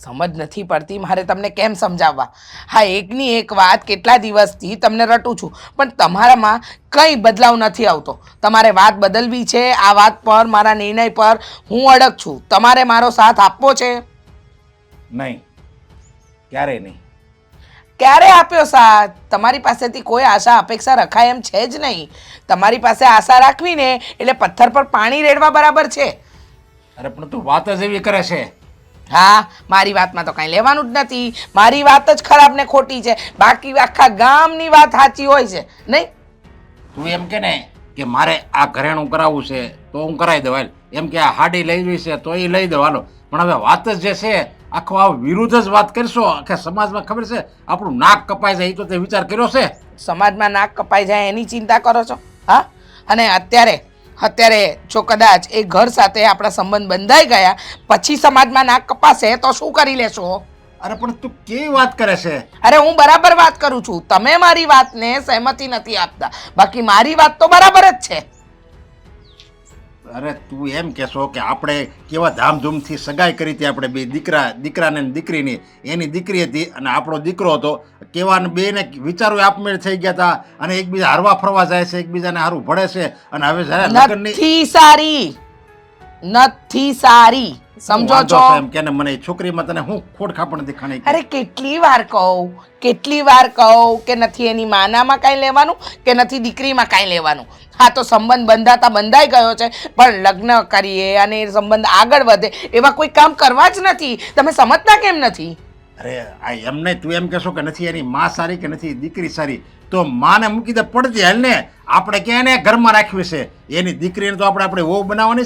સમજ નથી પડતી મારે તમને કેમ સમજાવવા. હા, એકની એક વાત કેટલા દિવસથી તમને રટું છું, પણ તમારામાં કંઈ બદલાવ નથી આવતો. તમારે વાત બદલવી છે. આ વાત પર, મારા નિર્ણય પર હું અડગ છું. તમારે મારો સાથ આપવો છે. નહીં, ક્યારેય નહીં. ક્યારે આપ્યો સાથ? તમારી પાસેથી કોઈ આશા અપેક્ષા રખાય એમ છે જ નહીં. તમારી પાસે આશા રાખવી ને એટલે પથ્થર પર પાણી રેડવા બરાબર છે. અરે પણ તું વાત જ એવી કરે છે. હા, મારી વાતમાં તો કાંઈ લેવાનું જ નથી. મારી વાત જ ખરાબ ને ખોટી છે, બાકી આખા ગામની વાત સાચી હોય છે નહીં. તું એમ કે ને કે મારે આ ઘરેણું કરાવવું છે તો હું કરાવી દઉં હાલ, એમ કે આ હાડી લેવી છે તો એ લઈ દઉં હાલો. પણ હવે વાત જ જે છે આખો આ વિરુદ્ધ જ વાત કરશો. આખા સમાજમાં ખબર છે આપણું નાક કપાઈ જાય, એ તો તે વિચાર કર્યો છે? સમાજમાં નાક કપાઈ જાય એની ચિંતા કરો છો? હા, અને અત્યારે જો કદાચ એ ઘર સાથે આપણા સંબંધ બંધાઈ ગયા પછી સમાજમાં નાક કપાશે તો શું કરી લેશો? અરે પણ તું કેવી વાત કરે છે? અરે હું બરાબર વાત કરું છું. તમે મારી વાતને સહેમતી નથી આપતા, બાકી મારી વાત તો બરાબર જ છે. અરે તું એમ કહેશો કે આપણે કેવા ધામધૂમથી સગાઈ કરી હતી, આપણે બે દીકરાને ને દીકરીની. એની દીકરી હતી અને આપણો દીકરો હતો. કેવા બેને વિચારો આપમેળ થઈ ગયા હતા અને એકબીજા હરવા ફરવા જાય છે, એકબીજાને હારું ભળે છે. અને હવે જ્યારે લગ્નની નથી સારી, સમજો છો? એમ કે મને એ છોકરીમાં તને હું ખોટ ખાપણ દેખાણી? અરે કેટલી વાર કહું કે નથી એની માનામાં કાંઈ લેવાનું કે નથી દીકરીમાં કાંઈ લેવાનું. હા, તો સંબંધ બંધાઈ ગયો છે, પણ લગ્ન કરીએ અને એ સંબંધ આગળ વધે એવા કોઈ કામ કરવા જ નથી. તમે સમજતા કેમ નથી? અરે આ એમ નહીં, તું એમ કહેશો કે નથી એની માં સારી કે નથી દીકરી સારી, તો માને મૂકી દે પડતી હાલ ને. આપણે ક્યાં એને ઘરમાં રાખવી છે? એની દીકરીને તો આપણે વહુ બનાવવાની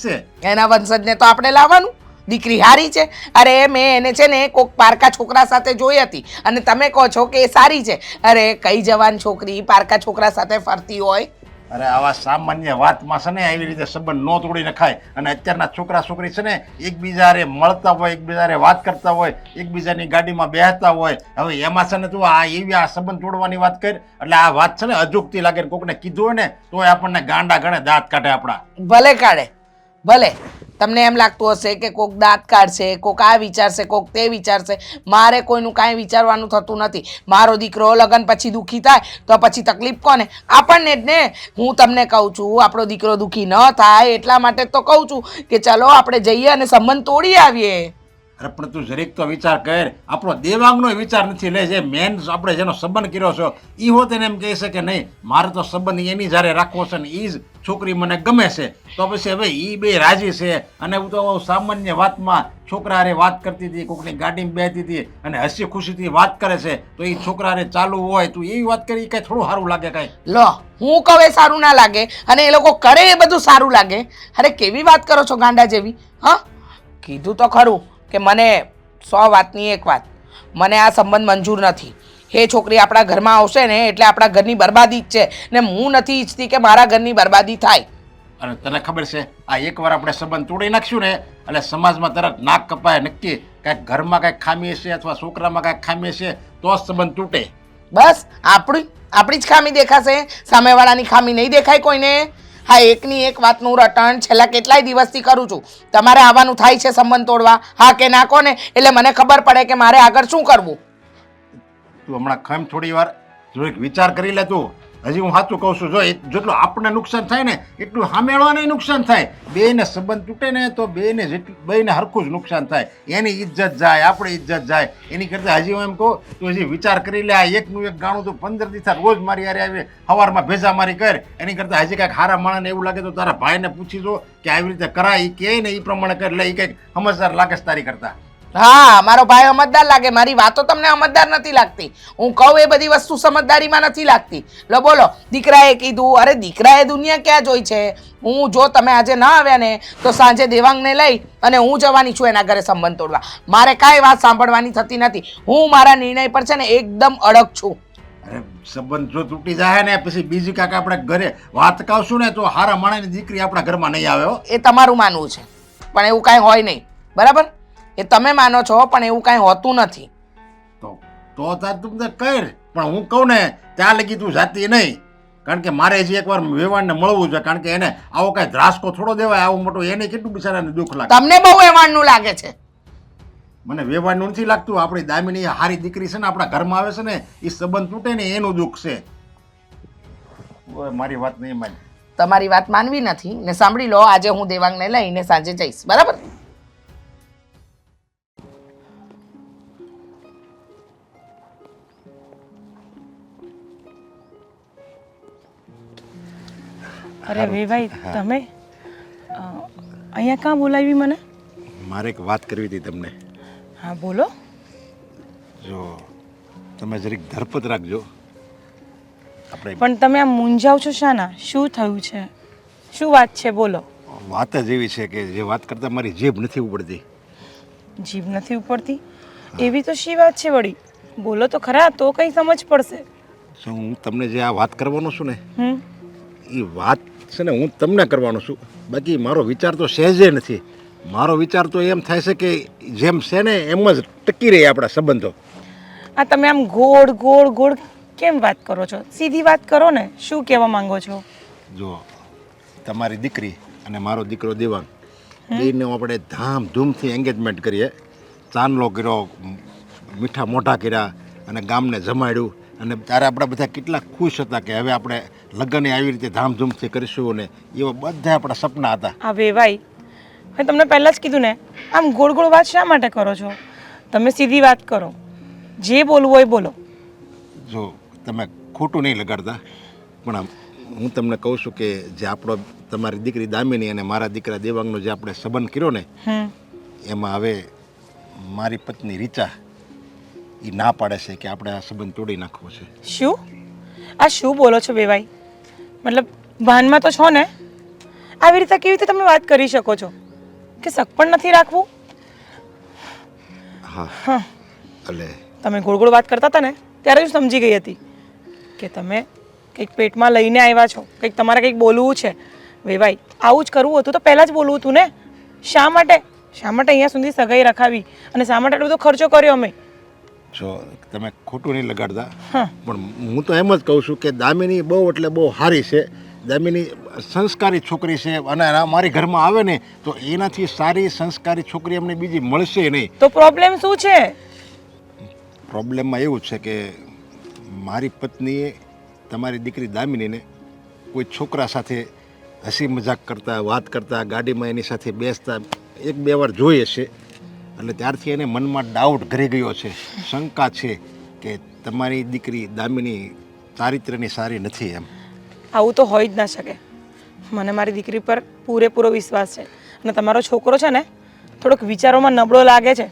છે. એના વંશજને તો આપણે લાવવાનું. દીકરી હારી છે. અરે મેં એને છે ને કોક પારકા છોકરા સાથે જોઈ હતી અને તમે કહો છો કે એ સારી છે. અરે કઈ જવાન છોકરી પારકા છોકરા સાથે ફરતી હોય? અરે આવા સામાન્ય વાતમાં છે ને આવી રીતે સંબંધ ન તોડી નખાય. અને અત્યારના છોકરા છોકરી છે ને એકબીજાને મળતા હોય, એકબીજાને વાત કરતા હોય, એકબીજાની ગાડીમાં બેસતા હોય. હવે એમાં છે ને તું આ સંબંધ તોડવાની વાત કરી એટલે આ વાત છે ને અજુગતી લાગે. કોકને કીધું હોય ને તો આપણને ગાંડા ગણે, દાંત કાઢે આપણા. ભલે કાઢે, ભલે. તમને એમ લાગતું હશે કે કોક દાંત કાઢશે, કોક આ વિચારશે, કોક તે વિચારશે. મારે કોઈનું કાંઈ વિચારવાનું થતું નથી. મારો દીકરો લગ્ન પછી દુઃખી થાય તો પછી તકલીફ કોને? આપણને જ ને. હું તમને કહું છું આપણો દીકરો દુઃખી ન થાય એટલા માટે તો કહું છું કે ચલો આપણે જઈએ અને સંબંધ તોડી આવીએ. અરે પણ તું જરીક તો વિચાર કર. આપણો દેવાંગનો વિચાર નથી લે. જે મેન આપણે જેનો સંબંધ કર્યો છો એ હોત એને એમ કહે છે કે નહીં મારે તો સંબંધ એની જ્યારે રાખવો છે ને એ જ છોકરી મને ગમે છે, તો પછી હવે એ બે રાજી છે. અને હું તો સામાન્ય વાતમાં છોકરા હારે વાત કરતી હતી, કોકની ગાડીમાં બેસતી હતી અને હસી ખુશીથી વાત કરે છે, તો એ છોકરા હારે ચાલુ હોય તું એવી વાત કરી કઈ થોડું સારું લાગે? કઈ લો હું કહું એ સારું ના લાગે અને એ લોકો કરે એ બધું સારું લાગે? અરે કેવી વાત કરો છો ગાંડા જેવી? હા, કીધું તો ખરું કે મને 100 વાતની એક વાત, મને આ સંબંધ મંજૂર નથી. એ છોકરી આપણા ઘરમાં આવશે ને એટલે આપણા ઘરની બરબાદી જ છે ને હું નથી ઈચ્છતી કે મારા ઘરની બરબાદી થાય. અને તને ખબર છે આ એકવાર આપણે સંબંધ તોડી નાખશું ને એટલે સમાજમાં તરત નાક કપાય નક્કી. કાંઈક ઘરમાં કાંઈક ખામી હશે અથવા છોકરામાં કાંઈક ખામી હશે તો જ સંબંધ તૂટે. બસ આપણી જ ખામી દેખાશે, સામેવાળાની ખામી નહીં દેખાય કોઈને. હા, એકની એક વાતનું રટણ છેલ્લા કેટલાય દિવસથી કરું છું. તમારે આવવાનું થાય છે સંબંધ તોડવા, હા કે ના કહો ને એટલે મને ખબર પડે કે મારે આગળ શું કરવું. તું હમણાં ખમ થોડી વાર થોડીક વિચાર કરી લે. તું હજી હું સાચું કહું છું, જો જેટલું આપણને નુકસાન થાય ને એટલું સામેવાળાને નુકસાન થાય. બેને સંબંધ તૂટે ને તો બેને હરખું જ નુકસાન થાય. એની ઇજ્જત જાય, આપણી ઇજ્જત જાય. એની કરતાં હજી હું એમ કહું તું હજી વિચાર કરી લે. આ એકનું એક ગાણું તું 15 દિવસ રોજ મારી યારે આવી સવારમાં ભેજા મારી કર. એની કરતાં હજી કાંઈક હારા માણસને એવું લાગે તો તારા ભાઈને પૂછી જો કે આવી રીતે કરાય, એ કહે ને એ પ્રમાણે કર લે. એ કંઈક સમજદાર લાગે તારી કરતા. હા, મારો ભાઈ સમજદાર લાગે. મારી વાતો તમને સમજદાર નથી લાગતી. હું કહું એ બધી વસ્તુ સમજદારીમાં નથી લાગતી. લો બોલો, દીકરાએ કીધું. અરે દીકરાએ દુનિયા ક્યાં જોઈ છે? જો તમે આજે ના આવ્યા ને તો સાંજે દેવાંગને લઈ અને હું જવાની છું એના ઘરે સંબંધ તોડવા. મારે કાંઈ વાત સાંભળવાની થતી નથી. હું મારા નિર્ણય પર છે ને એકદમ અડગ છું. અરે સંબંધ જો તૂટી જાય ને પછી બીજી કાંઈક આપણે ઘરે વાત કાવશું ને તો હારા માણસની દીકરી આપણા ઘરમાં નહીં આવે. એ તમારું માનવું છે, પણ એવું કાંઈ હોય નહીં. બરાબર? એ તમે માનો છો પણ એવું કાંઈ હોતું નથી. તો તાર તું કર, પણ હું કહું ને ત્યાં લગી તું જાતી નહીં. કારણ કે મારે હજી એકવાર વેવાણને મળવું છે. કારણ કે એને આવો કાંઈ ધ્રાસકો થોડો દેવાય. આવું મોટું એને કેટલું બિચારાને દુઃખ લાગે. તમને બહુ વેવાણનું લાગે છે. મને વ્યવહારનું નથી લાગતું. આપણી દામિની હારી દીકરી છે ને, આપણા ઘરમાં આવે છે ને, એ સંબંધ તૂટે ને એનું દુઃખ છે. ઓય, મારી વાત નહીં માની. તમારી વાત માનવી નથી ને સાંભળી લો, આજે હું દેવાંગને લઈને સાંજે જઈશ, બરાબર? અરે વેભાઈ, તમે અહીંયા કાં બોલાવી મને? મારે એક વાત કરવી હતી તમને. હા બોલો. જો તમે જરીક ધરપત રાખજો. આપણે પણ તમે આમ મૂંઝાવ છો શાના? શું થયું છે? શું વાત છે? બોલો. વાત જ એવી છે કે જે વાત કરતાં મારી જીભ નથી ઉપડતી. જીભ નથી ઉપડતી? એવી તો શી વાત છે વળી? બોલો તો ખરા, તો કંઈ સમજ પડશે. જો હું તમને જે આ વાત કરવાનો છું ને, હમ. એ વાત છે ને હું તમને કરવાનો છું. બાકી મારો વિચાર તો સહેજે નથી. મારો વિચાર તો એમ થાય છે કે જેમ છે ને એમ જ ટકી રહે આપણા સંબંધો. આ તમે આમ ગોળ ગોળ ગોળ કેમ વાત કરો છો? સીધી વાત કરો ને. શું કહેવા માંગો છો? જો તમારી દીકરી અને મારો દીકરો દેવાંગ, બેને આપણે ધામધૂમથી એંગેજમેન્ટ કરીએ. ચાંદલો કર્યો, મીઠા મોઢા કર્યા અને ગામને જમાડ્યું. અને ત્યારે આપણા બધા કેટલા ખુશ હતા કે હવે આપણે લગ્ન આવી રીતે ધામધૂમથી કરીશું. ને એવા બધા આપણા સપના હતા. હા વેવાઈ, મેં તમને પહેલાં જ કીધું ને, આમ ગોળ ગોળ વાત શા માટે કરો છો? તમે સીધી વાત કરો. જે બોલવું હોય બોલો. જો તમે ખોટું નહીં લગાડતા, પણ આમ હું તમને કહું છું કે જે આપણો તમારી દીકરી દામિની અને મારા દીકરા દેવાંગનો જે આપણે સંબંધ કર્યો ને, એમાં હવે મારી પત્ની રીચા એ ના પાડે છે કે આપણે આ સંબંધ તોડી નાખવો છે. શું? આ શું બોલો છો વેવાઈ? મતલબ ભાનમાં તો છો ને? આવી રીતે કેવી રીતે તમે વાત કરી શકો છો કે શક પણ નથી રાખવું? હા, એટલે તમે ગોળ ગોળ વાત કરતા હતા ને ત્યારે જ સમજી ગઈ હતી કે તમે કંઈક પેટમાં લઈને આવ્યા છો, કંઈક તમારે કંઈક બોલવું છે. વેવાઈ, આવું જ કરવું હતું તો પહેલાં જ બોલવું હતું ને. શા માટે અહીંયા સુધી સગાઈ રખાવી અને શા માટે એટલો બધો ખર્ચો કર્યો અમે? જો તમે ખોટું નહીં લગાડતા, પણ હું તો એમ જ કહું છું કે દામિની બહુ એટલે બહુ સારી છે. દામિની સંસ્કારી છોકરી છે અને મારી ઘરમાં આવે ને તો એનાથી સારી સંસ્કારી છોકરી અમને બીજી મળશે નહીં. તો પ્રોબ્લેમ શું છે? પ્રોબ્લેમમાં એવું છે કે મારી પત્નીએ તમારી દીકરી દામિનીને કોઈ છોકરા સાથે હસી મજાક કરતા, વાત કરતા, ગાડીમાં એની સાથે બેસતા એક બે વાર જોઈએ છે. એટલે ત્યારથી એને મનમાં ડાઉટ ઘરી ગયો છે, શંકા છે કે તમારી દીકરી દામિની ચારિત્ર્યની સારી નથી એમ. આવું તો હોઈ જ ના શકે. મને મારી દીકરી પર પૂરેપૂરો વિશ્વાસ છે. અને તમારો છોકરો છે ને થોડોક વિચારોમાં નબળો લાગે છે.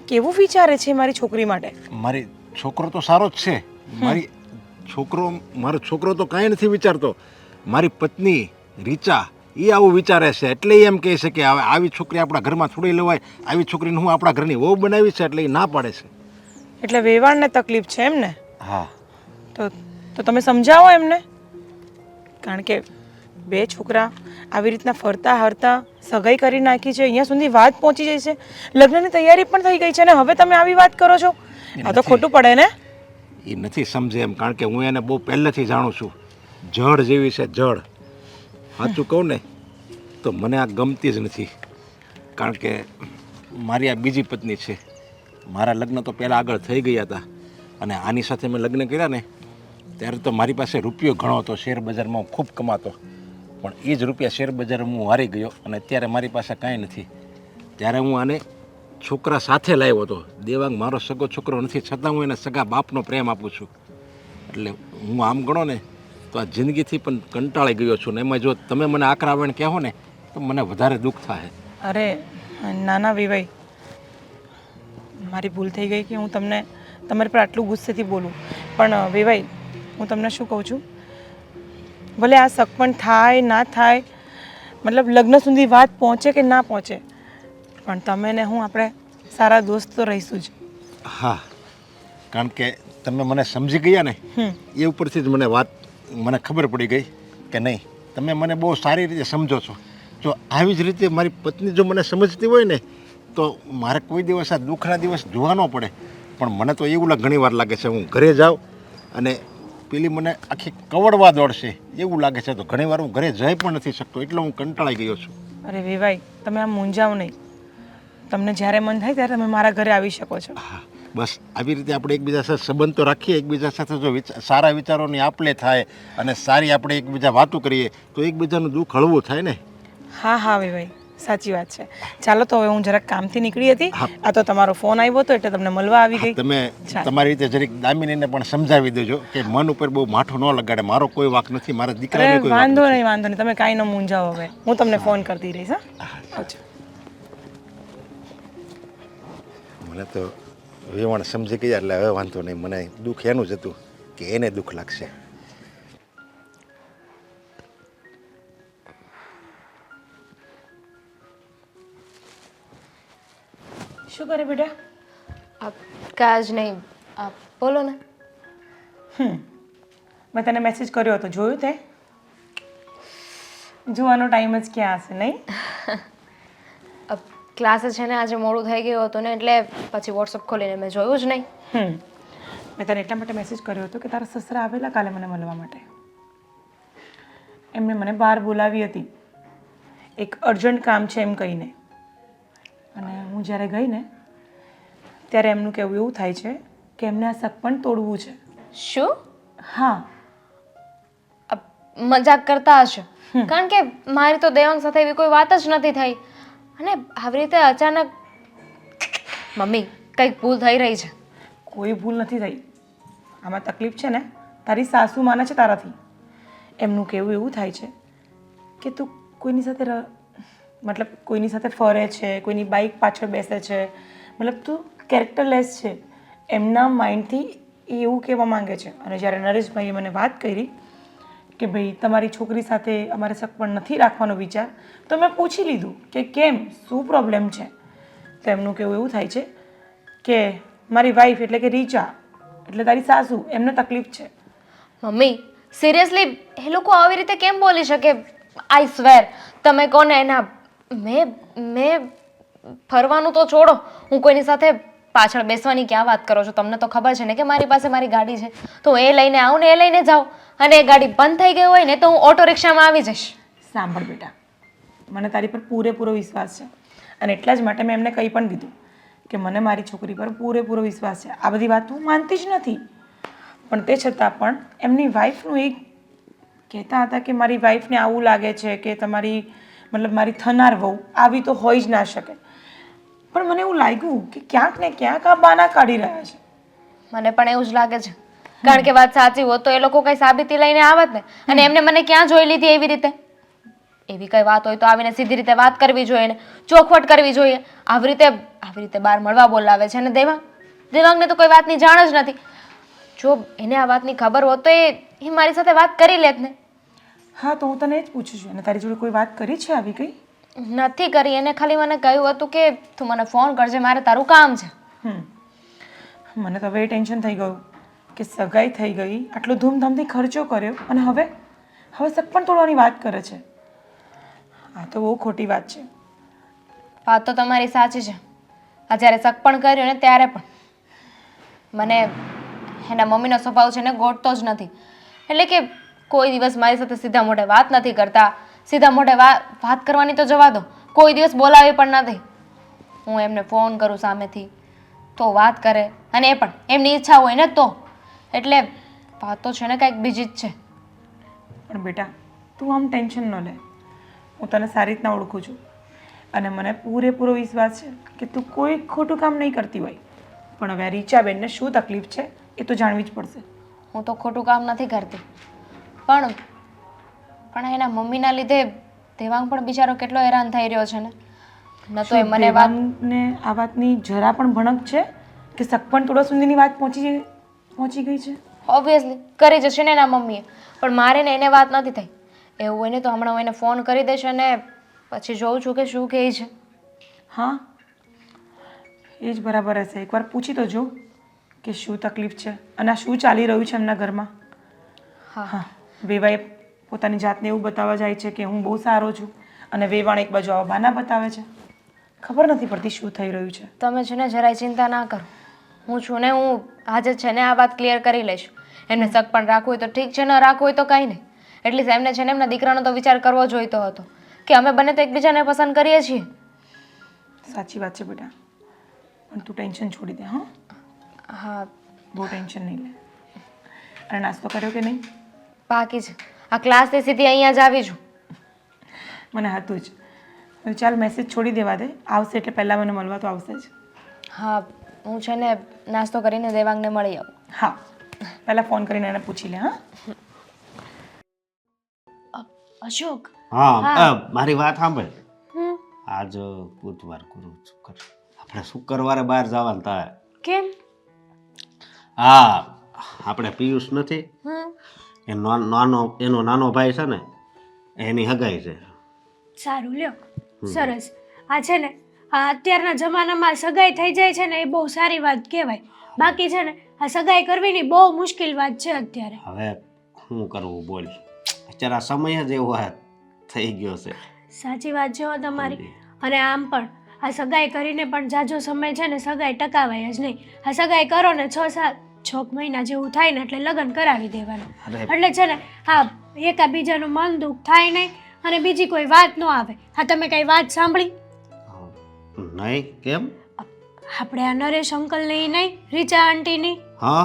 કેવું વિચારે છે મારી છોકરી માટે? મારી છોકરો તો સારો જ છે. મારો છોકરો તો કાંઈ નથી વિચારતો. મારી પત્ની રીચા એ આવું વિચારે છે. એટલે એમ કહે છે કે હવે આવી છોકરી આપણા ઘરમાં થોડી લેવાય, આવી છોકરીને હું આપણા ઘરની વહુ બનાવી છે. એટલે એ ના પાડે છે. એટલે વેવાણને તકલીફ છે એમ ને? હા. તો તમે સમજાવો એમને. કારણ કે બે છોકરા આવી રીતના ફરતા હરતા સગાઈ કરી નાખી છે, અહીંયા સુધી વાત પહોંચી જાય છે, લગ્નની તૈયારી પણ થઈ ગઈ છે ને હવે તમે આવી વાત કરો છો? આ તો ખોટું પડે ને. એ નથી સમજે એમ, કારણ કે હું એને બહુ પહેલેથી જાણું છું. જળ જેવી છે, જળ. સાચું કહું ને તો મને આ ગમતી જ નથી. કારણ કે મારી આ બીજી પત્ની છે. મારા લગ્ન તો પહેલાં આગળ થઈ ગયા હતા અને આની સાથે મેં લગ્ન કર્યા ને ત્યારે તો મારી પાસે રૂપિયો ઘણો હતો, શેર બજારમાં હું ખૂબ કમાતો. પણ એ જ રૂપિયા શેર બજારમાં હું હારી ગયો અને અત્યારે મારી પાસે કાંઈ નથી. ત્યારે હું આને છોકરા સાથે લાવ્યો હતો. દેવાંગ મારો સગો છોકરો નથી, છતાં હું એને સગા બાપનો પ્રેમ આપું છું. એટલે હું આમ ગણો ને તો આ જિંદગીથી પણ કંટાળી ગયો છું. ને એમાં જો તમે મને આકરાવણ કહો ને તો મને વધારે દુઃખ થાય. અરે નાના વિવાઈ, મારી ભૂલ થઈ ગઈ કે હું તમને તમારી પર આટલું ગુસ્સેથી બોલું. પણ વિવાઈ, હું તમને શું કહું છું, ભલે આ શક પણ થાય ના થાય, મતલબ લગ્ન સુધી વાત પહોંચે કે ના પહોંચે, પણ તમે ને હું આપણે સારા દોસ્ત તો રહીશું જ. હા, કારણ કે તમે મને સમજી ગયા ને એ ઉપરથી જ મને ખબર પડી ગઈ કે નહીં, તમે મને બહુ સારી રીતે સમજો છો. જો આવી જ રીતે મારી પત્ની જો મને સમજતી હોય ને તો મારે કોઈ દિવસ આ દુઃખના દિવસ જોવા ન પડે. પણ મને તો એવું ઘણી વાર લાગે છે હું ઘરે જાઉં અને પેલી મને આખી કવડવા દોડશે એવું લાગે છે. તો ઘણી વાર હું ઘરે જઈ પણ નથી શકતો, એટલે હું કંટાળી ગયો છું. અરે વિવાઈ, તમે આમ મૂંઝાવ નહીં. તમને જ્યારે મન થાય ત્યારે તમે મારા ઘરે આવી શકો છો. હા બસ આવી રીતે આપણે એકબીજા સાથે સંબંધ તો રાખીએ. એકબીજા સાથે જો સારા વિચારોની આપલે થાય અને સારી આપણે એકબીજા વાતો કરીએ તો એકબીજાનું દુઃખ હળવું થાય ને. હા હા વિભાઈ, સાચી વાત છે. ચાલો તો હવે હું જરાક કામથી નીકળી હતી. હા. આ તો તમારો ફોન આવ્યો હતો એટલે તમને મળવા આવી ગઈ. તમે ચાલો. તમારી રીતે જરીક દામિનીને પણ સમજાવી દેજો કે મન ઉપર બહુ માઠું ન લગાડે. મારો કોઈ વાંક નથી, મારા દીકરાનો અરે કોઈ વાંક વાંધો નથી. નહીં, વાંધો નહીં, તમે કાંઈ ન મૂંઝાવો. હવે હું તમને ફોન કરતી રહીશ. હા આવજો. મને તો વેવાણ સમજી ગયા એટલે હવે વાંધો નહીં. મને દુઃખ એનું જ હતું કે એને દુઃખ લાગશે. શું કરે બેટા? કાંઈ જ નહીં. બોલો ને. મેં તને મેસેજ કર્યો હતો, જોયું તે? જોવાનો ટાઈમ જ ક્યાં હશે નહીં? ક્લાસે છે ને આજે મોડું થઈ ગયું હતું ને એટલે પછી વોટ્સઅપ ખોલીને મેં જોયું જ નહીં. મેં તને એટલા માટે મેસેજ કર્યો હતો કે તારા સસરા આવેલા કાલે મને મળવા માટે. એમણે મને બહાર બોલાવી હતી, એક અર્જન્ટ કામ છે એમ કહીને. અને હું જ્યારે ગઈ ને ત્યારે એમનું કહેવું એવું થાય છે કે એમને આ સગપણ તોડવું છે. શું? હા. મજાક કરતા હશે, કારણ કે મારી તો દેવાંગ સાથે એવી કોઈ વાત જ નથી થઈ. અને આવી રીતે અચાનક મમ્મી કંઈક ભૂલ થઈ રહી છે. કોઈ ભૂલ નથી થઈ. આમાં તકલીફ છે ને તારી સાસુ માને છે તારાથી. એમનું કહેવું એવું થાય છે કે તું કોઈની સાથે મતલબ કોઈની સાથે ફરે છે, કોઈની બાઇક પાછળ બેસે છે, મતલબ તું કેરેક્ટરલેસ છે. એમના માઇન્ડથી એ એવું કહેવા માંગે છે. અને જ્યારે નરેશભાઈએ મને વાત કરી કે ભાઈ તમારી છોકરી સાથે અમારે સગપણ નથી રાખવાનો વિચાર, તો મેં પૂછી લીધું કે કેમ, શું પ્રોબ્લેમ છે. તો એમનું કહેવું એવું થાય છે કે મારી વાઈફ એટલે કે રીચા એટલે તારી સાસુ, એમને તકલીફ છે. મમ્મી સિરિયસલી એ લોકો આવી રીતે કેમ બોલી શકે? આઈ સ્વેર તમે કોને એના મેં ફરવાનું તો છોડો, હું કોઈની સાથે પાછળ બેસવાની ક્યાં વાત કરો છો? તમને તો ખબર છે ને કે મારી પાસે મારી ગાડી છે, તો હું એ લઈને આવું ને એ લઈને જાઉં. અને એ ગાડી બંધ થઈ ગઈ હોય ને તો હું ઓટો રિક્ષામાં આવી જઈશ. સાંભળ બેટા, મને તારી પર પૂરેપૂરો વિશ્વાસ છે અને એટલા જ માટે મેં એમને કંઈ પણ કીધું કે મને મારી છોકરી પર પૂરેપૂરો વિશ્વાસ છે. આ બધી વાત હું માનતી જ નથી, પણ તે છતાં પણ એમની વાઈફનું એક કહેતા હતા કે મારી વાઈફને આવું લાગે છે કે તમારી મતલબ મારી થનાર વહુ આવી તો હોઈ જ ના શકે. પણ મને એવું લાગ્યું કે ક્યાંક ને ક્યાંક આ બાના કાઢી રહ્યા છે. મને પણ એવું જ લાગે છે, કારણ કે વાત સાચી હોત તો એ લોકો કઈ સાબિતી લઈને આવત ને. અને એમને મને ક્યાં જોઈ લીધી એવી રીતે? એવી કઈ વાત હોય તો આવીને સીધી રીતે વાત કરવી જોઈએ ને ચોખવટ કરવી જોઈએ. આવી રીતે બહાર મળવા બોલાવે છે. અને દેવાંગને તો કોઈ વાતની જાણ જ નથી. જો એને આ વાતની ખબર હોત તો એ મારી સાથે વાત કરી લેત ને. હા, તો હું તને એ જ પૂછું છું, અને તારી જોડે કોઈ વાત કરી છે આવી કઈ? નથી કરી. એને ખાલી મને કહ્યું હતું કે તું મને ફોન કરજે, મારે તારું કામ છે. મને તો હવે એ ટેન્શન થઈ ગયું કે સગાઈ થઈ ગઈ, આટલો ધૂમધામથી ખર્ચો કર્યો અને હવે સગપણ તોડવાની વાત કરે છે. આ તો બહુ ખોટી વાત છે. વાત તો તમારી સાચી છે. આ જ્યારે સગપણ કર્યો ને ત્યારે પણ મને એના મમ્મીનો સ્વભાવ છે ને ગોઠતો જ નથી. એટલે કે કોઈ દિવસ મારી સાથે સીધા મોઢે વાત નથી કરતા. સીધા મોઢે વાત કરવાની તો જવા દો, કોઈ દિવસ બોલાવી પણ નથી. હું એમને ફોન કરું સામેથી તો વાત કરે, અને એ પણ એમની ઈચ્છા હોય ને તો. એટલે વાત તો છે ને કાંઈક બીજી જ છે. પણ બેટા તું આમ ટેન્શન ન લે. હું તને સારી રીતના ઓળખું છું અને મને પૂરેપૂરો વિશ્વાસ છે કે તું કોઈ ખોટું કામ નહીં કરતી હોય. પણ હવે આ રીચાબેનને શું તકલીફ છે એ તો જાણવી જ પડશે. હું તો ખોટું કામ નથી કરતી, પણ એના મમ્મીના લીધે દેવાંગ પણ બિચારો કેટલો હેરાન થઈ રહ્યો છે ને. ન તો એ મને વાત દેવાંગને આ વાતની જરા પણ ભણક છે કે સગપણ તોડવા સુધીની વાત પહોંચી ગઈ છે? ઓબ્વિયસલી કરી જશે ને એના મમ્મીએ, પણ મારે ને એને વાત નથી થઈ. એવું હોય ને તો હમણાં હું એને ફોન કરી દઈશ અને પછી જોઉં છું કે શું કહે છે. હા, એ જ બરાબર હશે. એકવાર પૂછી તો જો કે શું તકલીફ છે અને આ શું ચાલી રહ્યું છે એમના ઘરમાં. હા, વેવાએ પોતાની જાતને એવું બતાવવા જાય છે કે હું બહુ સારો છું, અને વેવાણ એક બાજુ આવા બાના બતાવે છે. ખબર નથી પડતી શું થઈ રહ્યું છે. તમે છે ને જરાય ચિંતા ના કરો. હું છું ને, હું આજે છે ને આ વાત ક્લિયર કરી લઈશ. એમને શક પણ રાખવું હોય તો ઠીક છે, ન રાખવું હોય તો કંઈ નહીં. એટલીસ્ટ એમને છે ને એમના દીકરાનો તો વિચાર કરવો જોઈતો હતો કે અમે બંને તો એકબીજાને પસંદ કરીએ છીએ. સાચી વાત છે બેટા, પણ તું ટેન્શન છોડી દે. હા, હા બહુ ટેન્શન નહીં લે. અને નાસ્તો કર્યો કે નહીં? બાકી છે. આ ક્લાસથી સીધી અહીંયા જ આવી છું. મને હતું જ. હવે ચાલ મેસેજ છોડી દેવા દે, આવશે એટલે પહેલાં મને મળવા તો આવશે જ. હા હું છે ને નાસ્તો કરીને દેવાંગને મળી આવું. હા, પહેલાં ફોન કરીને એને પૂછી લે. હા, અશોક. હા મારી વાત સાંભળ. હમ આજ બુધવાર ગુરુ શુક્ર, આપણે શુક્રવારે બહાર જવાનું થાય. કેમ? હા, આપણે પિયુષ નથી, હમ એનો નાનો ભાઈ છે ને, એની હગાઈ છે. સારું લ્યો, સરસ. આ છે ને આ અત્યારના જમાનામાં સગાઈ થઈ જાય છે ને એ બહુ સારી વાત કહેવાય. બાકી છે ને આ સગાઈ કરવીની બહુ મુશ્કેલ વાત છે અત્યારે. હવે શું કરવું બોલ, અત્યારે આ સમય જ એવો થઈ ગયો છે. સાચી વાત છે હો તમારી. અને આમ પણ આ સગાઈ કરીને પણ જાજો સમય છે ને સગાઈ ટકાવાય જ નહીં. આ સગાઈ કરો ને 6 મહિના જેવું થાય ને એટલે લગ્ન કરાવી દેવાનું. એટલે છે ને હા એકાબીજાનું મન દુઃખ થાય નહીં અને બીજી કોઈ વાત ન આવે. હા તમે કઈ વાત સાંભળી? નહીં, કેમ? આપણે આ નરેશ અંકલની નહીં, રીચા આંટીની, હા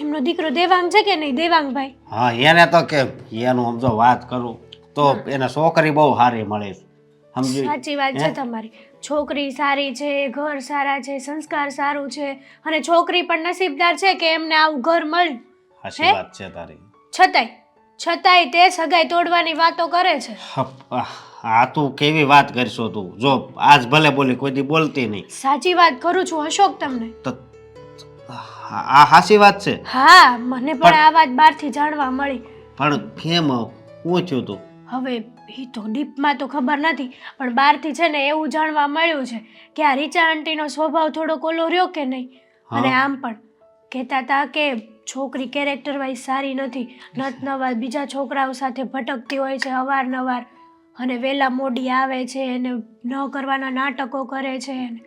એમનો દીકરો દેવાંગ છે કે નહીં, દેવાંગભાઈ? હા, એને તો કેમ, એનું સમજો વાત કરું તો એને છોકરી બહુ સારી મળે છે. સમજી? સાચી વાત છે તમારી. છોકરી સારી છે, ઘર સારા છે, સંસ્કાર સારું છે અને છોકરી પણ નસીબદાર છે કે એમને આવું ઘર મળ્યું. સાચી વાત છે તારી. છતાંય તે સગાઈ તોડવાની વાતો કરે છે. આ તું કેવી વાત કરશો તું? જો આજ ભલે બોલી, કોઈ દી બોલતી નહીં. સાચી વાત કરું છું અશોક તમને. તો આ હાચી વાત છે. હા મને પણ આ વાત બહારથી જાણવા મળી. પણ કેમ પૂછ્યું તું? હવે એ તો ડીપમાં તો ખબર નથી પણ બહારથી છે ને એવું જાણવા મળ્યું છે કે આ રીચા આંટીનો સ્વભાવ થોડો કોલો રહ્યો કે નહીં. અને આમ પણ કહેતા હતા કે છોકરી કેરેક્ટર વાઇઝ સારી નથી, નવા બીજા છોકરાઓ સાથે ભટકતી હોય છે અવારનવાર અને વહેલા મોડી આવે છે અને ન કરવાના નાટકો કરે છે અને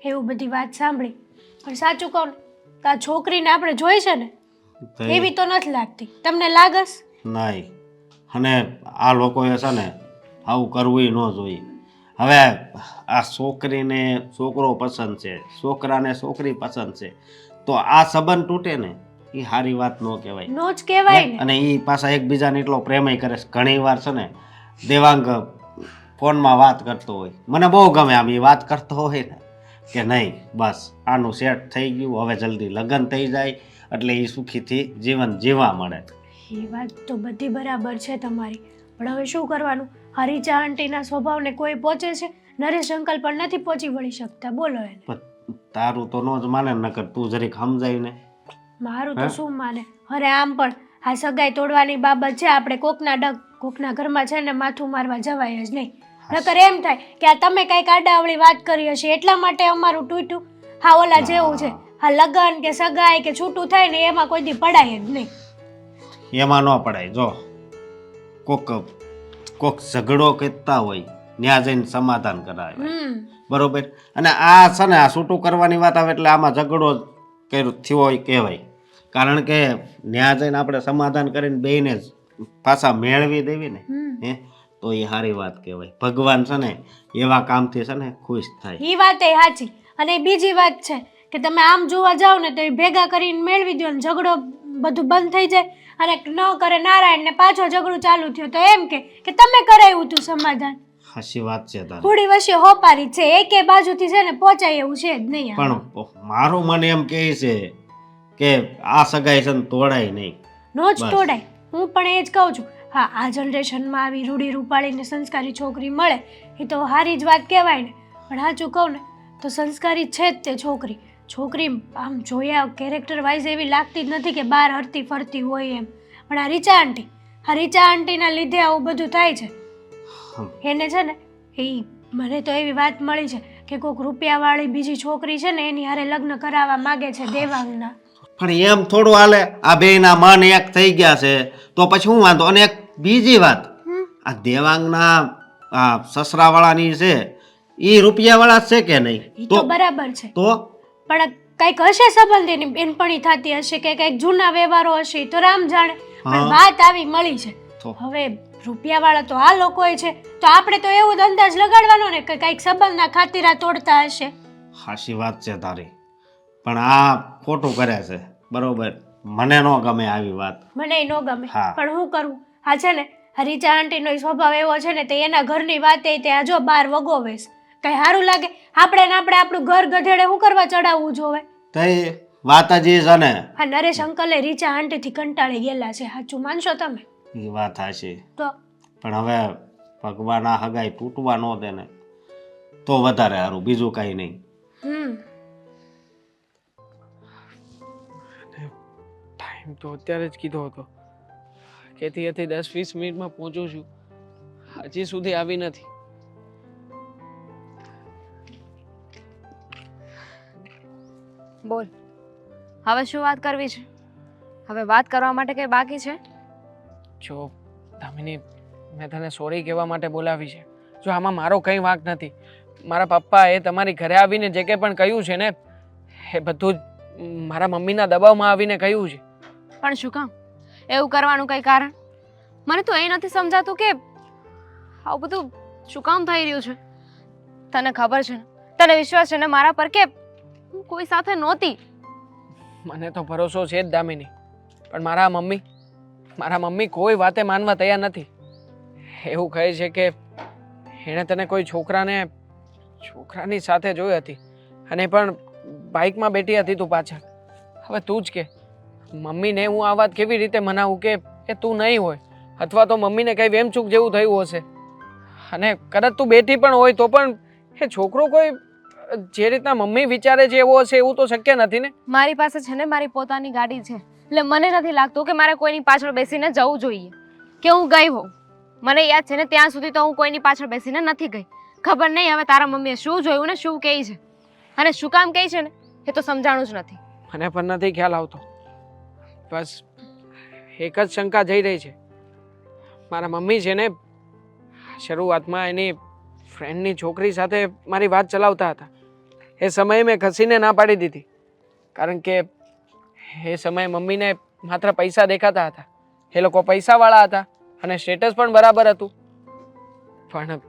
એવું બધી વાત સાંભળી. પણ સાચું કહું ને તો આ છોકરીને આપણે જોઈ છે ને એવી તો નથી લાગતી. તમને લાગસ? નહીં. અને આ લોકોએ છે ને આવું કરવું ન જોઈએ. હવે આ છોકરીને છોકરો પસંદ છે, છોકરાને છોકરી પસંદ છે, તો આ સંબંધ તૂટે ને એ સારી વાત ન કહેવાય. નો જ કહેવાય ને. અને એ પાછા એકબીજાને એટલો પ્રેમય કરે છે. ઘણી વાર છે ને દેવાંગ ફોનમાં વાત કરતો હોય, મને બહુ ગમે આમ એ વાત કરતો હોય ને કે નહીં બસ આનું સેટ થઈ ગયું, હવે જલ્દી લગ્ન થઈ જાય એટલે એ સુખીથી જીવન જીવવા મળે. એ વાત તો બધી બરાબર છે તમારી, પણ હવે શું કરવાનું? હરીચા આંટીના સ્વભાવને કોઈ પહોંચે છે? નરેશ અંકલ પણ નથી પહોંચી વળી શકતા. બોલો એને. પણ તારું તો ન જ માને, નકર તું જરીક સમજાય ને. મારું તો શું માને? અરે આમ પણ આ સગાઈ તોડવાની બાબત છે, આપણે કોકના ઘરમાં છે ને માથું મારવા જવાય જ નહીં. નકર એમ થાય કે આ તમે કાંઈક આડાવળી વાત કરી હશે એટલા માટે અમારું તૂટ્યું. હા ઓલા જેવું છે, હા લગન કે સગાઈ કે છૂટું થાય ને એમાં કોઈ દી પડાય જ નહીં. એમાં ન પડાય. જો કોક ઝઘડો કરતા હોય ત્યાં જઈને સમાધાન કરાવે, બરોબર? અને આ છે ને આ છૂટું કરવાની વાત આવે એટલે આમાં ઝઘડો થયો હોય કહેવાય. કારણ કે ત્યાં જઈને આપણે સમાધાન કરીને બેયને જ પાછા મેળવી દેવી ને હે તો એ સારી વાત કહેવાય. ભગવાન છે ને એવા કામથી છે ને ખુશ થાય. એ વાત એ સાચી. અને બીજી વાત છે કે તમે આમ જોવા જાઓ ને તો એ ભેગા કરીને મેળવી દો ને ઝઘડો બધું બંધ થઈ જાય અને ન કરે નારાયણ ને પાછો ઝઘડો ચાલુ થયો તો એમ કે તમે કરાવ્યું તું સમાધાન. સાચી વાત છે તારી. થોડી વચ્ચે હોપારી છે, એકે બાજુથી છે ને પહોંચાય એવું છે જ નહીં. પણ મારું મન એમ કહે છે કે આ સગાઈ છે ને તોડાય નહીં. નો જ તોડાય. હું પણ એ જ કહું છું. હા આ જનરેશનમાં આવી રૂડી રૂપાળીને સંસ્કારી છોકરી મળે એ તો સારી જ વાત કહેવાય ને. પણ સાચું કહું ને તો સંસ્કારી છે જ તે છોકરી. છોકરી આમ જોયા કેરેક્ટર વાઇઝ એવી લાગતી જ નથી કે બહાર હરતી ફરતી હોય એમ. પણ આ રીચા આંટીના લીધે આવું બધું થાય છે. એને છે ને એ મને તો એવી વાત મળી છે કે કોઈક રૂપિયાવાળી બીજી છોકરી છે ને એની હારે લગ્ન કરાવવા માંગે છે દેવાંગના. પણ એમ થોડું હાલે. આ બેયના મન એક થઈ ગયા છે તો પછી શું વાંધો? અને એક બીજી વાત, આ દેવાંગના આ સસરાવાળાની છે એ રૂપિયાવાળા છે કે નહીં? એ તો બરાબર છે તો પણ કંઈક હશે સંબંધીની બેનપણી થતી હશે કે કંઈક જૂના વ્યવહારો હશે તો રામ જાણે. પણ વાત આવી મળી છે. હવે રૂપિયાવાળા તો આ લોકો છે, તો આપણે તો એવું જ અંદાજ લગાડવાનો ને કે કંઈક સંબંધના ખાતીરા તોડતા હશે. હાચી વાત છે તારી, પણ આ ખોટું કરે છે. બરોબર, મને ન ગમે આવી વાત. મને ન ગમે, હા. પણ હું કરું? આ છે ને રીચા આંટીનો સ્વભાવ એવો છે ને, તે એના ઘરની વાતે તે આ જો બાર વગોવેશ. કઈ સારું લાગે? આપણે ને આપણે આપણું ઘર ગધેડે શું કરવા ચડાવવું જોવે? તઈ વાત જ ઈ છે ને. આ નરેશ અંકલે રીચા આંટીથી કંટાળી ગયેલા છે, સાચું માનશો તમે? એ વાત હાચી, તો પણ હવે ભગવાન આ હગાઈ તૂટવા ન દે ને તો વધારે સારું, બીજું કાંઈ નહીં. ટાઈમ તો અત્યારે જ કીધો હતો, કહેતી હતી 10-20 મિનિટમાં પહોંચું છું, હજી સુધી આવી નથી. બોલ, હવે શું વાત કરવી છે? હવે વાત કરવા માટે કંઈ બાકી છે? જો દામિની, મેં તને સોરી કહેવા માટે બોલાવી છે. જો આમાં મારો કંઈ વાંક નથી. મારા પપ્પાએ તમારી ઘરે આવીને જે કંઈ પણ કહ્યું છે ને, એ બધું જ મારા મમ્મીના દબાવમાં આવીને કહ્યું છે. પણ શું કામ એવું કરવાનું કંઈ કારણ? મને તો એ નથી સમજાતું કે આવું બધું શું કામ થઈ રહ્યું છે. તને ખબર છે ને, તને વિશ્વાસ છે ને મારા પર કે હું કોઈ સાથે નહોતી? મને તો ભરોસો છે જ દામિની, પણ મારા મમ્મી કોઈ વાતે માનવા તૈયાર નથી. એવું કહે છે કે એણે તને કોઈ છોકરાની સાથે જોઈ હતી, અને પણ બાઇકમાં બેઠી હતી તું પાછળ. હવે તું જ કે મમ્મીને હું આ વાત કેવી રીતે મનાવું કે એ તું નહીં હોય, અથવા તો મમ્મીને કંઈ વેમચૂક જેવું થયું હશે, અને કદાચ તું બેઠી પણ હોય તો પણ એ છોકરો કોઈ જે રીતના મમ્મી વિચારે છે એવો હશે એવું તો શક્ય નથી ને. મારી પાસે છે ને મારી પોતાની ગાડી છે, એટલે મને નથી લાગતું કે મારે કોઈની પાછળ બેસીને જવું જોઈએ કે હું ગઈ હોઉં. મને યાદ છે ને ત્યાં સુધી તો હું કોઈની પાછળ બેસીને નથી ગઈ. ખબર નહીં હવે તારા મમ્મીએ શું જોયું ને શું કહે છે, અને શું કામ કહે છે ને એ તો સમજાણું જ નથી. મને પણ નથી ખ્યાલ આવતો. બસ એક જ શંકા જઈ રહી છે. મારા મમ્મી છે ને શરૂઆતમાં એની ફ્રેન્ડની છોકરી સાથે મારી વાત ચલાવતા હતા. એ સમયે મેં ખસીને ના પાડી દીધી, કારણ કે એ સમયે મમ્મીને માત્ર પૈસા દેખાતા હતા. એ લોકો પૈસાવાળા હતા અને સ્ટેટસ પણ બરાબર હતું. પણ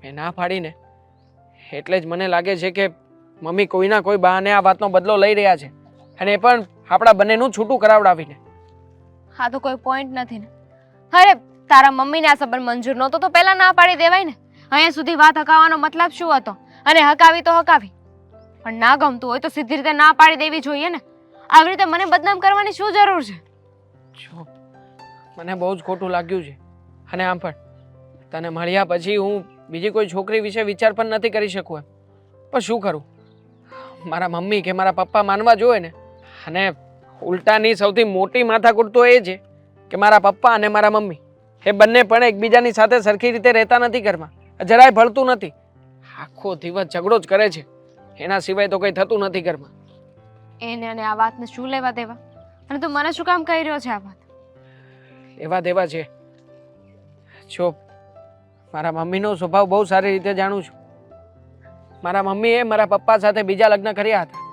મેં ના પાડીને એટલે જ મને લાગે છે કે મમ્મી કોઈના કોઈ બહાને આ વાતનો બદલો લઈ રહ્યા છે, અને એ પણ આપણા બંનેનું છૂટું કરાવડાવીને. હા તો કોઈ પોઈન્ટ નથી ને. અરે તારા મમ્મીને આ સંબંધ મંજૂર નહોતો તો પહેલા ના પાડી દેવાય ને. અહીંયા સુધી વાત હકાવવાનો મતલબ શું હતો? અને હકાવી તો હકાવી, પણ ના ગમતું હોય તો સીધી રીતે ના પાડી દેવી જોઈએ ને. આવી રીતે મને બદનામ કરવાની શું જરૂર છે? જો મને બહુ જ ખોટું લાગ્યું છે, અને આમ પણ તને મળ્યા પછી હું બીજી કોઈ છોકરી વિશે વિચાર પણ નથી કરી શકું એમ. પણ શું કરું? મારા મમ્મી કે મારા પપ્પા માનવા જોઈએ ને. અને ઉલટાની સૌથી મોટી માથાકૂટ તો એ છે કે મારા પપ્પા અને મારા મમ્મી એ બંને પણ એકબીજાની સાથે સરખી રીતે રહેતા નથી ઘરમાં, જરાય ભળતું નથી. આખો દિવસ ઝઘડો જ કરે છે, એના સિવાય તો કંઈ થતું નથી ઘરમાં. એને અને આ વાતને શું લેવા દેવા? અને તું મને શું કામ કહી રહ્યો છે આ વાત? એવા દેવા છે. જો મારા મમ્મીનો સ્વભાવ બહુ સારી રીતે જાણું છું. મારા મમ્મીએ મારા પપ્પા સાથે બીજા લગ્ન કર્યા હતા.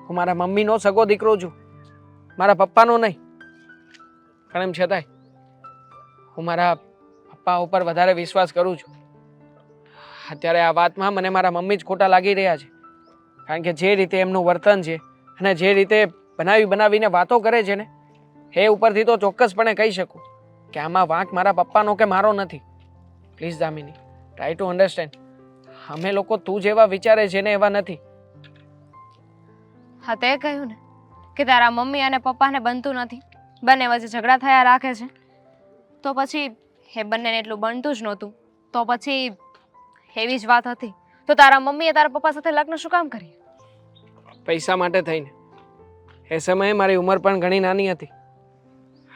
હું મારા મમ્મીનો સગો દીકરો છું, મારા પપ્પાનો નહીં. પણ એમ છતાંય હું મારા પપ્પા ઉપર વધારે વિશ્વાસ કરું છું. અત્યારે આ વાતમાં મને મારા મમ્મી જ ખોટા લાગી રહ્યા છે, કારણ કે જે રીતે એમનું વર્તન છે અને જે રીતે બનાવીને વાતો કરે છે ને, એ ઉપરથી તો ચોક્કસપણે કહી શકું કે આમાં વાંક મારા પપ્પાનો કે મારો નથી. Please Damini, try to understand. અમે લોકો તું જેવા વિચારે છે ને એવા નથી. હા તે કહ્યું ને કે તારા મમ્મી અને પપ્પાને બનતું નથી, બંને વચ્ચે ઝઘડા થયા રાખે છે, તો પછી એ બંનેને એટલું બનતું જ નહોતું તો પછી એવી જ વાત હતી તો તારા મમ્મીએ તારા પપ્પા સાથે લગ્ન શું કામ કર્યા? પૈસા માટે થઈને. એ સમયે મારી ઉંમર પણ ઘણી નાની હતી,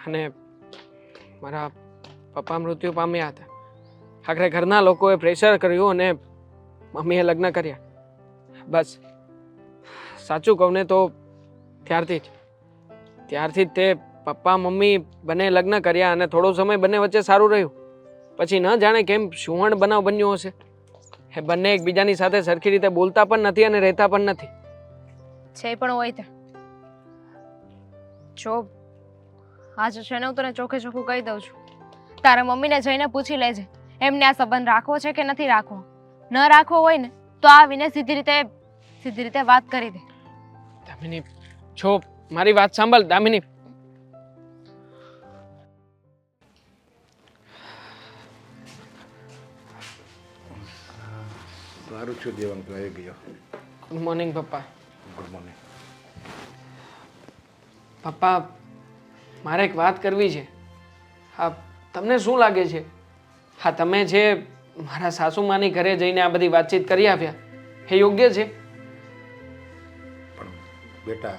અને મારા પપ્પા મૃત્યુ પામ્યા હતા. આખરે ઘરના લોકોએ પ્રેશર કર્યું અને મમ્મીએ લગ્ન કર્યા. બસ સાચું કહું ને તો ત્યારથી જ તે પપ્પા મમ્મી બંને લગ્ન કર્યા, અને થોડો સમય બંને વચ્ચે સારું રહ્યું. પછી ન જાણે કેમ સુવર્ણ બનાવ બન્યો હશે. એ બંને એકબીજાની સાથે સરખી રીતે બોલતા પણ નથી અને રહેતા પણ નથી. છે પણ હોય તે જો આજે છે ને હું તને ચોખ્ખે ચોખ્ખું કહી દઉં છું, તારા મમ્મીને જઈને પૂછી લેજે એમને આ સંબંધ રાખવો છે કે નથી રાખવો. ન રાખવો હોય ને તો આવીને સીધી રીતે વાત કરી દે. દામિની છો મારી વાત સાંભળ દામિની. સારું છું દેવાંગ, તો આવી ગયો. ગુડ મોર્નિંગ પપ્પા. Good morning. પપ્પા મારે એક વાત કરવી છે. હા તમને શું લાગે છે, હા તમે જે મારા સાસુમાની ઘરે જઈને આ બધી વાતચીત કરી આવ્યા એ યોગ્ય છે? પણ બેટા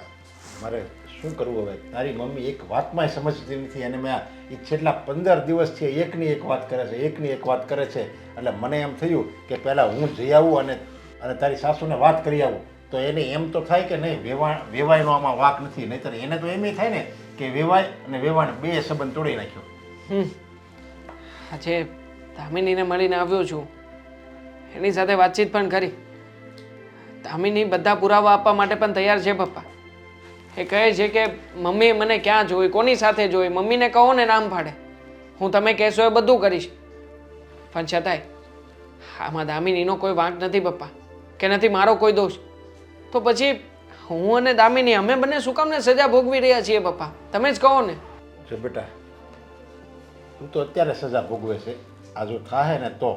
મારે શું કરવું હવે? તારી મમ્મી એક વાતમાં સમજતી નથી અને મેં એ છેલ્લા 15 દિવસથી એકની એક વાત કરે છે, એકની એક વાત કરે છે. એટલે મને એમ થયું કે પહેલાં હું જઈ આવું અને તારી સાસુને વાત કરી આવું, તો એને એમ તો થાય કે નહીં વેવાયનો આમાં વાંક નથી. નહીંતર એને તો એમ થાય ને કે વેવાય અને વેવાણ બે સંબંધ તોડી નાખ્યો. આજે દામિનીને મળીને આવ્યો છું, એની સાથે વાતચીત પણ કરી. દામિની બધા પુરાવા આપવા માટે પણ તૈયાર છે પપ્પા. એ કહે છે કે મમ્મીએ મને ક્યાં જોઈ, કોની સાથે જોઈ, મમ્મીને કહો ને નામ પાડે, હું તમે કહેશો એ બધું કરીશ. પણ છતાંય આમાં દામિનીનો કોઈ વાંક નથી પપ્પા, કે નથી મારો કોઈ દોષ. તો પછી હું અને દામિની અમે બંને શું કામને સજા ભોગવી રહ્યા છીએ પપ્પા? તમે જ કહો ને. જો બેટા તું તો અત્યારે સજા ભોગવે છે, આ જો થાય ને તો.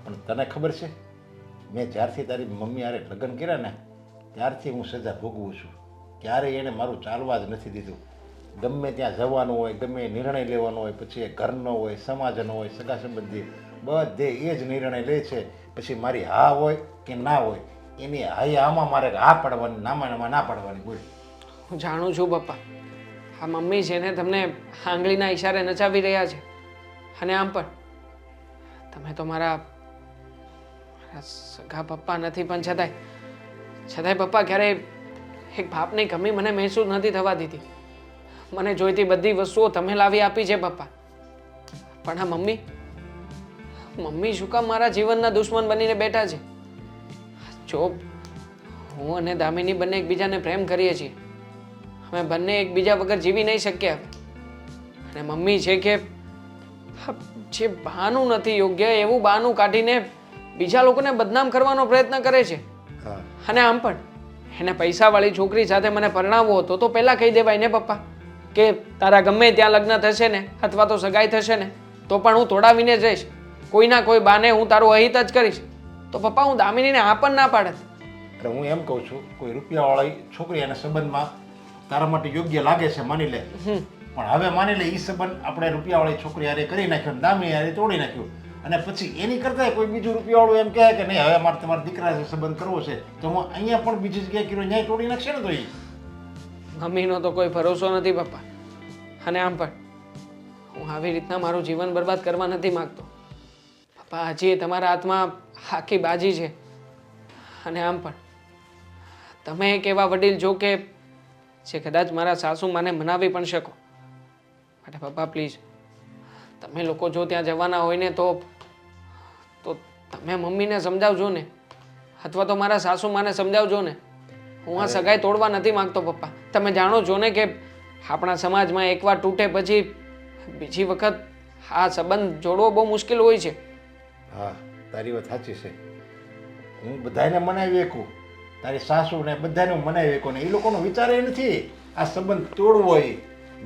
પણ તને ખબર છે મેં જ્યારથી તારી મમ્મી હારે લગ્ન કર્યા ને ત્યારથી હું સજા ભોગવું છું. ક્યારેય એને મારું ચાલવા જ નથી દીધું. ગમે ત્યાં જવાનું હોય, ગમે નિર્ણય લેવાનો હોય, પછી એ ઘરનો હોય, સમાજનો હોય, સગા સંબંધી બધે એ જ નિર્ણય લે છે. પછી મારી હા હોય કે ના હોય એની હાઈ આમાં મારે હા પાડવાની, નામાં ના પાડવાની. બોલ. હું જાણું છું પપ્પા, આ મમ્મી છે ને તમને આંગળીના ઈશારે નચાવી રહ્યા છે. અને આમ પણ તમે તો મારા સગા પપ્પા નથી, પણ છતાંય પપ્પા ક્યારેય એક બાપની કમી મને મહેસૂસ નથી થવા દીધી. મને જોઈતી બધી વસ્તુઓ તમે લાવી આપી છે પપ્પા. પણ આ મમ્મી શું કામ મારા જીવનના દુશ્મન બનીને બેઠા છે? જો હું અને દામિની બંને એકબીજાને પ્રેમ કરીએ છીએ, અમે બંને એકબીજા વગર જીવી નહીં શકીએ. અને મમ્મી છે કે જે બહાનું નથી યોગ્ય એવું બહાનું કાઢીને બીજા લોકોને બદનામ કરવાનો પ્રયત્ન કરે છે. અને આમ પણ એને પૈસાવાળી છોકરી સાથે મને પરણાવવો હતો તો પહેલાં કહી દેવાય ને પપ્પા કે તારા ગમે ત્યાં લગ્ન થશે ને અથવા તો સગાઈ થશે ને તો પણ હું તોડાવીને જઈશ, કોઈના કોઈ બાને હું તારું અહિત જ કરીશ. તો પપ્પા હું દામિનીને આ પણ ના પાડત. એટલે હું એમ કહું છું કોઈ રૂપિયાવાળી છોકરી એના સંબંધમાં તારા માટે યોગ્ય લાગે છે માની લે, પણ હવે માની લે એ સંબંધ આપણે રૂપિયાવાળી છોકરી હારે કરી નાખ્યો, દામિની હારે તોડી નાખ્યું, અને પછી એની કરતાં કોઈ બીજું રૂપિયાવાળું એમ કહે કે નહીં હવે મારે તમારા દીકરા સાથે સંબંધ કરવો છે તો હું અહીંયા પણ બીજી જગ્યાએ કર્યો ન્યાય તોડી નાખશે ને. તો એ મમ્મીનો તો કોઈ ભરોસો નથી પપ્પા. અને આમ પણ હું આવી રીતના મારું જીવન બરબાદ કરવા નથી માગતો પપ્પા. હજી તમારા હાથમાં આખી બાજી છે. અને આમ પણ તમે એક એવા વડીલ જો કે જે કદાચ મારા સાસુમાને મનાવી પણ શકો. માટે પપ્પા પ્લીઝ તમે લોકો જો ત્યાં જવાના હોય ને તો તમે મમ્મીને સમજાવજો ને, અથવા તો મારા સાસુમાને સમજાવજો ને. હું આ સગાઈ તોડવા નથી માંગતો પપ્પા. તમે જાણો છો ને કે આપણા સમાજમાં એકવાર તૂટે પછી બીજી વખત આ સંબંધ જોડવો બહુ મુશ્કેલ હોય છે. હા તારી વાત સાચી છે. હું બધાને મનાવી શકું, તારી સાસુને બધાને હું મનાવી શકું, ને એ લોકોનો વિચાર એ નથી આ સંબંધ તોડવો હોય.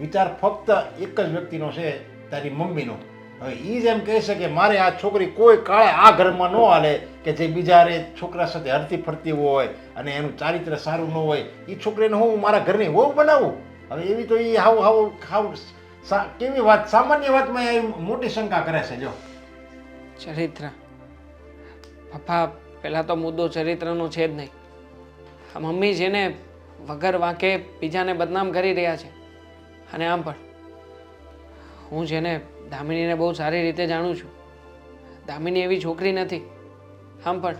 વિચાર ફક્ત એક જ વ્યક્તિનો છે, તારી મમ્મીનો. હવે એ જ એમ કહે છે કે મારે આ છોકરી કોઈ કાળે આ ઘરમાં ન હાલે કે જે બીજા રે છોકરા સાથે હરતી ફરતી હોય અને એનું ચારિત્ર સારું ન હોય. એ છોકરીને હું મારા ઘરની વહુ બનાવું? હવે એવી તો એ હાવ કેવી વાત, સામાન્ય વાતમાં એ મોટી શંકા કરે છે. જો ચરિત્ર પપ્પા, પહેલાં તો મુદ્દો ચરિત્રનો છે જ નહીં. આ મમ્મી છે ને વગર વાંકે બીજાને બદનામ કરી રહ્યા છે. અને આમ પણ હું છે ને દામિનીને બહુ સારી રીતે જાણું છું. દામિની એવી છોકરી નથી. આમ પણ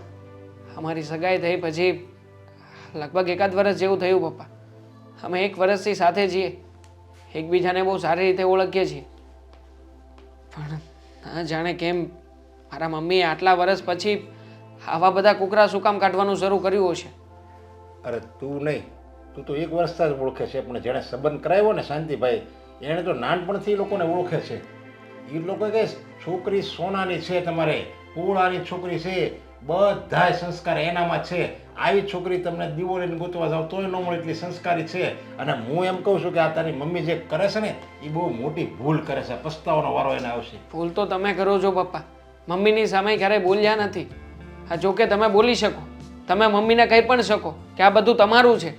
અમારી સગાઈ થઈ પછી લગભગ 1 વર્ષ જેવું થયું પપ્પા. અમે 1 વર્ષથી સાથે છીએ, એકબીજાને બહુ સારી રીતે ઓળખીએ છીએ. પણ ના જાણે કેમ મારા મમ્મીએ આટલા વર્ષ પછી આવા બધા કુકરા શું કામ કાઢવાનું શરૂ કર્યું હશે. અરે તું નહીં, તું તો 1 વર્ષથી જ ઓળખે છે, પણ જેણે સંબંધ કરાવ્યો ને શાંતિભાઈ, એણે તો નાનપણથી લોકોને ઓળખે છે. એ લોકો કહે છોકરી સોનાની છે, તમારે પૂળાની છોકરી છે, બધાય સંસ્કાર એનામાં છે. આવી છોકરી તમને દીવો લઈને ગોતવા જાવ તોય ન મળે એટલી સંસ્કારી છે. અને હું એમ કહું છું કે આ તારી મમ્મી જે કરે છે ને એ બહુ મોટી ભૂલ કરે છે. પસ્તાવાનો વારો એને આવશે. ભૂલ તો તમે કરો છો પપ્પા, મમ્મીની સામે ક્યારેય બોલ્યા નથી. હા, જોકે તમે બોલી શકો, તમે મમ્મીને કહી પણ શકો કે આ બધું તમારું છે,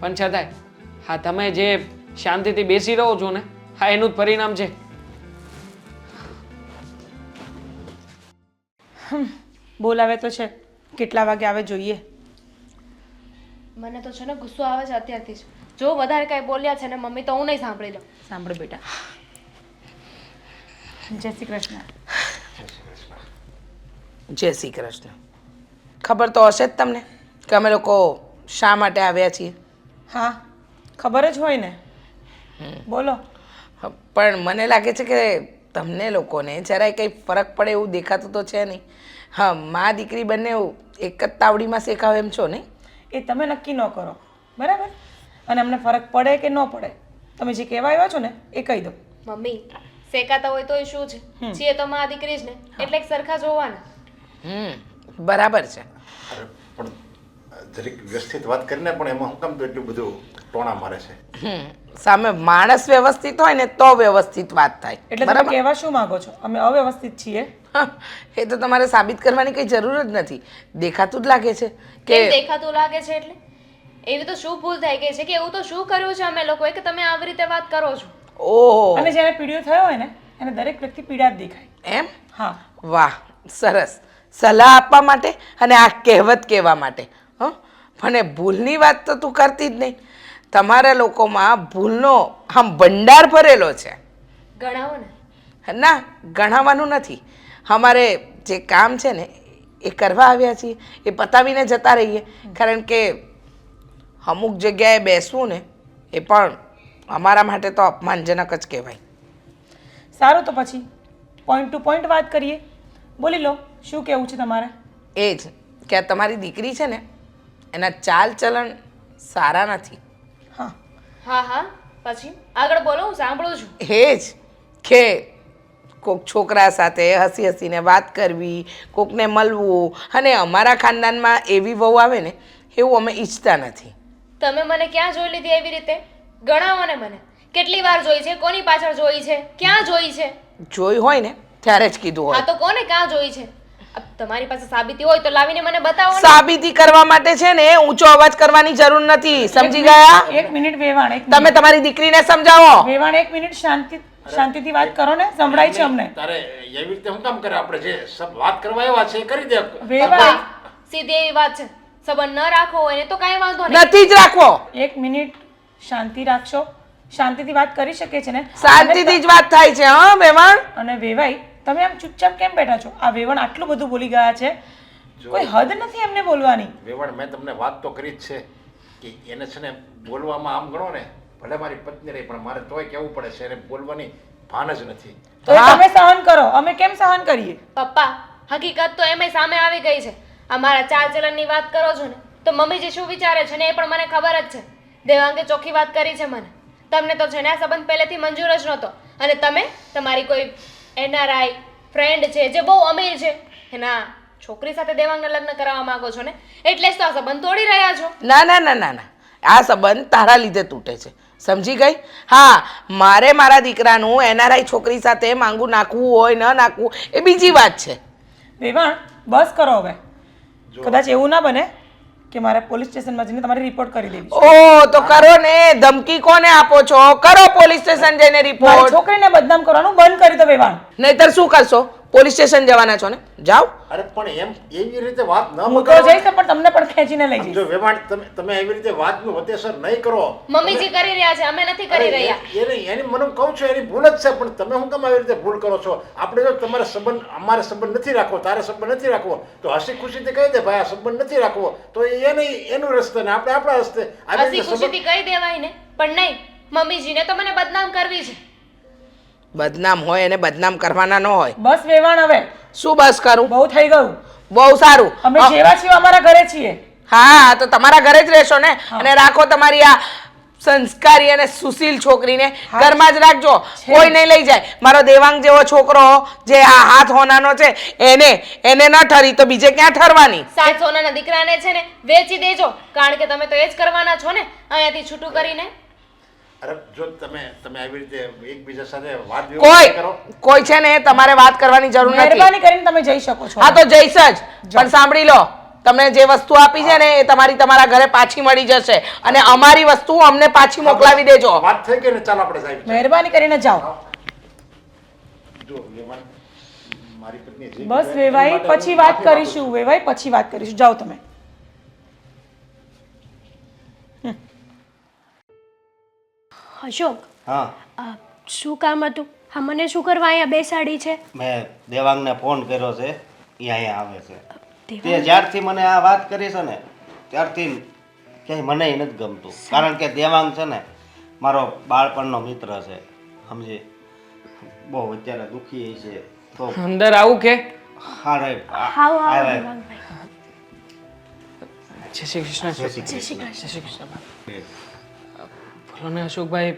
પણ છતાંય હા તમે જે શાંતિથી બેસી રહો છો ને, હા એનું જ પરિણામ છે. બોલાવે તો છે, કેટલા વાગે આવે જોઈએ. મને તો છે ને ગુસ્સો આવે છે અત્યારથી જ. જો વધારે કાંઈ બોલ્યા છે ને મમ્મી તો હું નહીં સાંભળી લઉં. સાંભળો બેટા. જય શ્રી કૃષ્ણ. જય શ્રી કૃષ્ણ. ખબર તો હશે જ તમને કે અમે લોકો શા માટે આવ્યા છીએ? હા, ખબર જ હોય ને. બોલો. પણ મને લાગે છે કે તમને લોકોને જરાય કંઈ ફરક પડે એવું દેખાતું તો છે નહીં. હા, મા દીકરી બંને એક જ તાવડીમાં શેકાવે એમ છો નહીં? એ તમે નક્કી ન કરો, બરાબર? અને અમને ફરક પડે કે ન પડે, તમે જે કહેવા આવ્યા છો ને એ કહી દો. મમ્મી શેકાતા હોય તોય શું છે, છીએ તો માં દીકરી જ ને, એટલે એક સરખા જોવાના. બરાબર છે. અરે પણ જરીક વ્યવસ્થિત વાત કરીને પણ એમાં હું કામ તો એટલું બધું ટોણા મારે છે? સામે માણસ વ્યવસ્થિત હોય ને તો વ્યવસ્થિત વાત થાય. એટલે તમે કહેવા શું માંગો છો? અમે અવ્યવસ્થિત છીએ? એ તો તમારે સાબિત કરવાની કઈ જરૂર જ નથી. દેખાતું જ લાગે છે કેમ કે દેખાતું લાગે છે એટલે? એવી તો શું ભૂલ થઈ ગઈ છે કે એવું તો શું કર્યું છે અમે લોકોએ કે તમે આવી રીતે વાત કરો છો? ઓહો, અને જેને પીડિયો થયો હોય ને એને દરેક વ્યક્તિ પીડા જ દેખાય. એમ? હા. વાહ, સરસ. સલાહ આપવા માટે અને આ કહેવત કહેવા માટે. મને ભૂલની વાત તો તું કરતી જ નહીં. તમારા લોકોમાં ભૂલનો આમ ભંડાર ભરેલો છે. ગણાવો ને. ના, ગણાવવાનું નથી. અમારે જે કામ છે ને એ કરવા આવ્યા છીએ, એ પતાવીને જતા રહીએ. કારણ કે અમુક જગ્યાએ બેસવું ને એ પણ અમારા માટે તો અપમાનજનક જ કહેવાય. સારું, તો પછી પોઈન્ટ ટુ પોઈન્ટ વાત કરીએ. બોલી લો, શું કહેવું છે તમારે? એ જ કે આ તમારી દીકરી છે ને એના ચાલ ચલણ સારા નથી. હા. હા હા, પછી આગળ બોલો, હું સાંભળું છું. એ જ કે કોઈક છોકરા સાથે હસી હસીને વાત કરવી, કોકને મળવું, અને અમારા ખાનદાનમાં એવી વહુ આવે ને એવું અમે ઈચ્છતા નથી. તમે મને ક્યાં જોઈ લીધી એવી રીતે? ગણાવો ને મને. કેટલી વાર જોઈ છે? કોની પાછળ જોઈ છે? ક્યાં જોઈ છે? જોઈ હોય ને ત્યારે જ કીધું હા હોય. તો કોને ક્યાં જોઈ છે? તમારી પાસે સાબિતી હોય તો લાવીને મને બતાવો ને. સાબિતી કરવા માટે છે ને ઊંચો અવાજ કરવાની જરૂર નથી. સમજી ગયા? એક મિનિટ વેવાણ, એક તમે તમારી દીકરીને સમજાવો. વેવાણ, એક મિનિટ શાંતિથી વાત કરો ને, સંભળાય છે અમને. તારે એવી રીતે હું કામ કરે? આપણે જે સબ વાત કરવા એવા છે એ કરી દે. વેવાણ, સીધી એવી વાત છે. સંબંધ ન રાખવો હોય ને તો કાંઈ વાંધો નહીં. નથી જ રાખવો. એક મિનિટ શાંતિ રાખશો? શાંતિથી વાત કરી શકે છે ને? શાંતિથી જ વાત થાય છે. હા વેવાણ. અને વેવાઈ, તમે આમ ચૂપચાપ કેમ બેઠા છો? આ વેવાણ આટલું બધું બોલી ગયા છે, કોઈ હદ નથી એમને બોલવાની. વેવાણ, મેં તમને વાત તો કરી જ છે કે એને છે ને બોલવામાં આમ ગણો ને, ભલે મારી પત્ની રહી પણ મારે તોય કહેવું પડે છે, એને બોલવાની ભાન જ નથી. તો એ તમે સહન કરો, અમે કેમ સહન કરીએ? પપ્પા, હકીકત તો એમાંય સામે આવી ગઈ છે. અમારા ચાલ ચલણની વાત કરો છો ને તો મમ્મીજી શું વિચારે છે ને એ પણ મને ખબર જ છે. દેવાંગે ચોખ્ખી વાત કરી છે મને. તમને તો છે ને આ સંબંધ પહેલેથી મંજૂર જ નહોતો, અને તમે તમારી કોઈ એનઆરઆઈ ફ્રેન્ડ છે જે બહુ અમીર છે એના છોકરી સાથે દેવાંગના લગ્ન કરાવવા માંગો છો ને, એટલે જ તો આ સંબંધ તોડી રહ્યા છો. ના ના ના ના ના, આ સંબંધ તારા લીધે તૂટે છે. સમજી ગઈ? હા, મારે મારા દીકરાનું એનઆરઆઈ છોકરી સાથે માંગુ નાખવું હોય ન નાખવું એ બીજી વાત છે. વેવાણ, બસ કરો હવે. કદાચ એવું ના બને કે મારે પોલીસ સ્ટેશનમાં જઈને તમારી રિપોર્ટ કરી દેવી છે. ઓ તો કરો ને. ધમકી કોને આપો છો? કરો પોલીસ સ્ટેશન જઈને મારી રિપોર્ટ. છોકરીને બદનામ કરવાનું બંધ કરી દો વેવાણ. નહીતર શું કરશો? પોલીસ સ્ટેશન જવાના છો ને? જાઓ. અરે પણ એમ એવી રીતે વાત ન હું તો જઈશ પણ તમને પણ ખેંચીને લઈ જઈશ. જો વેવાણ, તમે એવી રીતે વાતનું વતેસર નહીં કરો. મમ્મીજી કરી રહ્યા છે, અમે નથી કરી રહ્યા. એની મને કહું છું એની ભૂલ જ છે, પણ તમે શું કામ આવી રીતે ભૂલ કરો છો? આપણે જો તમારે સંબંધ, અમારે સંબંધ નથી રાખવો, તારે સંબંધ નથી રાખવો, તો હસી ખુશીથી કહી દે ભાઈ આ સંબંધ નથી રાખવો, તો એને એનું રસ્તે ને આપણે આપણા રસ્તે. આવી હસી રીતે ખુશીથી કહી દેવાય ને, પણ નહીં, મમ્મીજીને તો મને બદનામ કરવી છે. બદનામ હોય એને બદનામ કરવાના ન હોય. બસ વેવાણ, હવે શું બસ કરું? બહુ થઈ ગયું. બહુ સારું. અમે જેવા છીએ અમારા ઘરે છીએ. હા, તો તમારા ઘરે જ રહેશો ને, અને રાખો તમારી આ સંસ્કારી અને સુશીલ છોકરીને ઘરમાં જ રાખજો, કોઈ નહીં લઈ જાય. મારો દેવાંગ જેવો છોકરો જે આ હાથ હોનાનો છે એને ન ઠરી તો બીજે ક્યાં ઠરવાની? 7 સોનાના દીકરાને છે ને વેચી દેજો, કારણ કે તમે તો એ જ કરવાના છો ને અહીંયાથી છૂટું કરીને. અરે જો તમે આવી રીતે એકબીજા સાથે વાત કોઈ છે ને તમારે વાત કરવાની જરૂર નથી. મહેરબાની કરીને તમે જઈ શકો છો. હા તો જઈશ જ, પણ સાંભળી લો, તમને જે વસ્તુ આપી છે ને એ તમારા ઘરે પાછી મળી જશે અને અમારી વસ્તુ અમને પાછી મોકલાવી દેજો. વાત થઈ ગઈ ને, ચાલો આપણે સાહેબ. મહેરબાની કરીને જાઓ. જો મારી પત્ની જે બસ વેવાઈ, પછી વાત કરીશું. વેવાઈ, પછી વાત કરીશું. જાઓ તમે. અશોક, હા, શું કામ હતું? હા, મને શું કરવા અહીંયા બેસાડી છે? મેં દેવાંગને ફોન કર્યો છે, એ અહીંયા આવે છે. દેવાંગ? તે જ્યારથી મને આ વાત કરી છે ને ત્યારથી ક્યાંય મને નથી ગમતું, કારણ કે દેવાંગ છે ને મારો બાળપણનો મિત્ર છે, સમજી. બહુ અત્યારે દુઃખી છે. તો અંદર આવું કે? હા રે, આવો આવો દેવાંગભાઈ. જય શ્રી કૃષ્ણ. જય શ્રી જય શ્રી જય કૃષ્ણ. શ્રી કૃષ્ણ. બોલો ને અશોકભાઈ,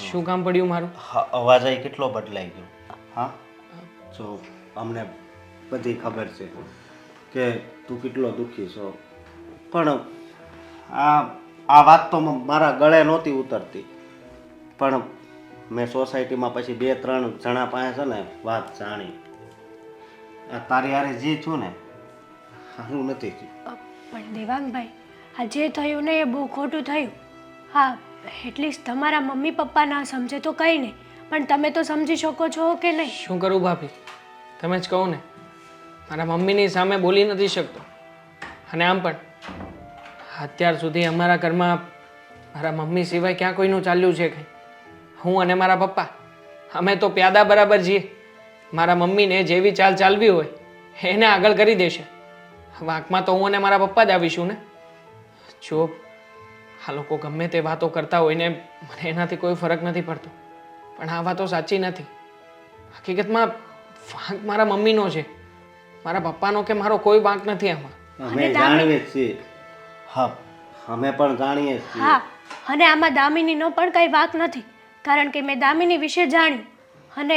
શું કામ પડ્યું મારું? હા, અવાજ અહીં કેટલો બદલાઈ ગયો. હા, જો અમને બધી ખબર છે કે તું કેટલો દુઃખી છો, પણ આ વાત તો મારા ગળે નહોતી ઉતરતી, પણ મેં સોસાયટીમાં પછી 2-3 જણા પાસે છે ને વાત જાણી. આ તારી હારે જે છું ને સારું નથી થયું. પણ દેવાંગભાઈ, આ જે થયું ને એ બહુ ખોટું થયું. હા, એટલીસ્ટ તમારા મમ્મી પપ્પા ના સમજે તો કંઈ નહીં, પણ તમે તો સમજી શકો છો કે નહીં? શું કરું ભાભી, તમે જ કહો ને. મારા મમ્મીની સામે બોલી નથી શકતો, અને આમ પણ અત્યાર સુધી અમારા ઘરમાં મારા મમ્મી સિવાય ક્યાં કોઈનું ચાલ્યું છે કંઈ? હું અને મારા પપ્પા અમે તો પ્યાદા બરાબર છીએ. મારા મમ્મીને જેવી ચાલ ચાલવી હોય એને આગળ કરી દેશે. વાંકમાં તો હું અને મારા પપ્પા જ આવીશું ને. જો આ લોકો ગમે તે વાતો કરતા હોય ને મને એનાથી કોઈ ફરક નથી પડતો, પણ આ વાતો સાચી નથી. હકીકતમાં વાંક મારા મમ્મીનો છે, મારા પપ્પાનો કે મારો કોઈ વાંક નથી આમાં. અમે જાણીએ જ છીએ. હા, અમે પણ જાણીએ જ છીએ. હા, અને આમાં દામિનીનો પણ કંઈ વાંક નથી, કારણ કે મેં દામિની વિશે જાણ્યું, અને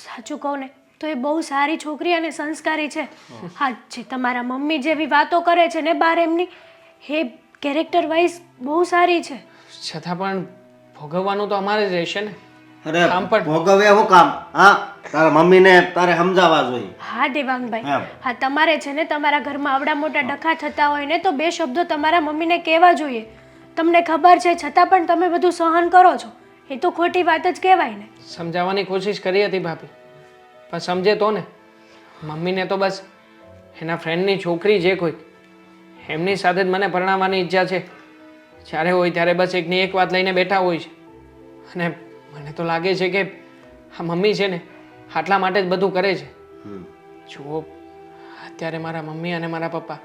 સાચું કહું ને તો એ બહુ સારી છોકરી અને સંસ્કારી છે. હા, જે તમારા મમ્મી જેવી વાતો કરે છે ને બહાર, એમની એ કેરેક્ટર વાઇઝ બહુ સારી છે. છતાં પણ ભોગવવાનું તો અમારે જ રહેશે ને. અરે આમ પણ ભોગવે શું કામ? હા, તારા મમ્મીને તારે સમજાવવા જોઈએ. હા દેવાંગભાઈ, એમ. હા તમારે છે ને તમારા ઘરમાં આવડા મોટા ડખા થતા હોય ને તો 2 શબ્દો તમારા મમ્મીને કહેવા જોઈએ. તમને ખબર છે છતાં પણ તમે બધું સહન કરો છો, એ તો ખોટી વાત જ કહેવાય ને. સમજાવવાની કોશિશ કરી હતી ભાભી, પણ સમજે તો ને. મમ્મીને તો બસ એના ફ્રેન્ડની છોકરી જે કોઈ એમની સાથે જ મને પરણાવવાની ઈચ્છા છે. જ્યારે હોય ત્યારે બસ એકની એક વાત લઈને બેઠા હોય છે, અને મને તો લાગે છે કે આ મમ્મી છે ને આટલા માટે જ બધું કરે છે. જુઓ, અત્યારે મારા મમ્મી અને મારા પપ્પા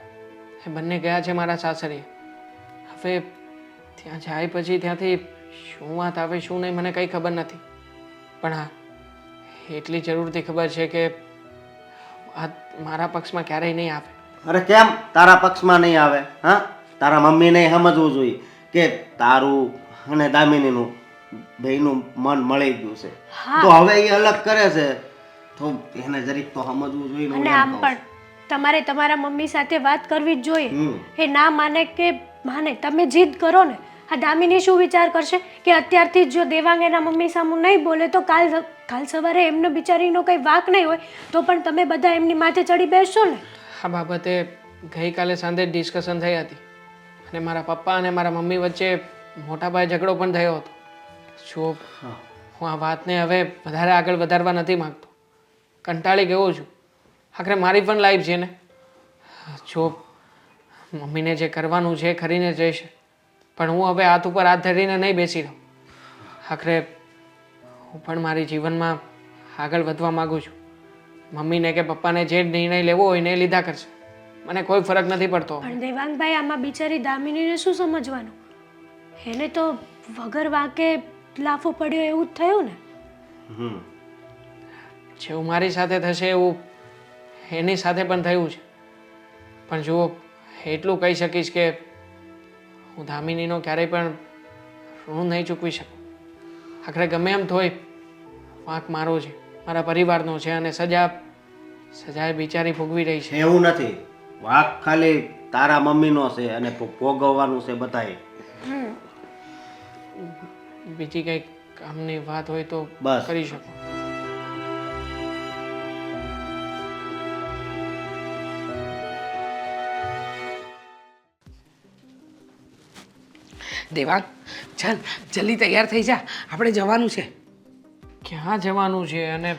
એ બંને ગયા છે મારા સાસરીએ. હવે ત્યાં જાય પછી ત્યાંથી શું વાત આવે શું નહીં મને કંઈ ખબર નથી, પણ હા એટલી જરૂરથી ખબર છે કે આ મારા પક્ષમાં ક્યારેય નહીં આવે. અરે કેમ તારા પક્ષમાં નહીં આવે? હા, તારા મમ્મીને સમજવું જોઈએ કે તારું અને દામિનીનું બેયનું મન મળી ગયું છે, તો હવે એ અલગ કરે છે તો એને જરીક તો સમજવું જોઈએ ને. અને આમ પણ તમારે તમારા મમ્મી સાથે વાત કરવી જ જોઈએ. એ ના માને કે માને, તમે જીદ કરો ને. આ દામિની શું વિચાર કરશે કે અત્યારથી જ જો દેવાંગ એના મમ્મી સામું નહીં બોલે તો કાલ સવારે એમનો બિચારીનો કંઈ વાંક નહીં હોય તો પણ તમે બધા એમની માથે ચડી બેસશો ને. આ બાબતે ગઈકાલે સાંજે ડિસ્કશન થઈ હતી, અને મારા પપ્પા અને મારા મમ્મી વચ્ચે મોટા પાયે ઝઘડો પણ થયો હતો. જો હું આ વાતને હવે વધારે આગળ વધારવા નથી માગતો, કંટાળી ગયો છું. આખરે મારી પણ લાઈફ છે ને. જો મમ્મીને જે કરવાનું છે કરીને જ રહેશે, પણ હું હવે હાથ ઉપર હાથ ધરીને નહીં બેસી રહું. આખરે હું પણ મારી જીવનમાં આગળ વધવા માગું છું. મમ્મીને કે પપ્પાને જે નિર્ણય લેવો હોય ને એ લીધા કરશે, મને કોઈ ફરક નથી પડતો. પણ દેવાંગભાઈ, આમાં બિચારી દામિનીને શું સમજવાનું? એને તો વગર વાંકે લાફો પડ્યો એવું જ થયું ને. જેવું મારી સાથે થશે એવું એની સાથે પણ થયું છે. પણ જુઓ, એટલું કહી શકીશ કે હું દામિનીનો ક્યારેય પણ હું નહીં ચૂકવી શકું. આખરે ગમે એમ તોય વાંક મારો છે, મારા પરિવારનો છે, અને સજા એ બિચારી ભોગવી રહી છે. એવું નથી, વાંક ખાલી તારા મમ્મીનો છે અને ભોગવવાનું છે બધાએ. બીજી કંઈક કામની વાત હોય તો બસ. કરી શકો. દેવાંગ, ચાલ જલ્દી તૈયાર થઈ જા, આપણે જવાનું છે. ક્યાં જવાનું છે અને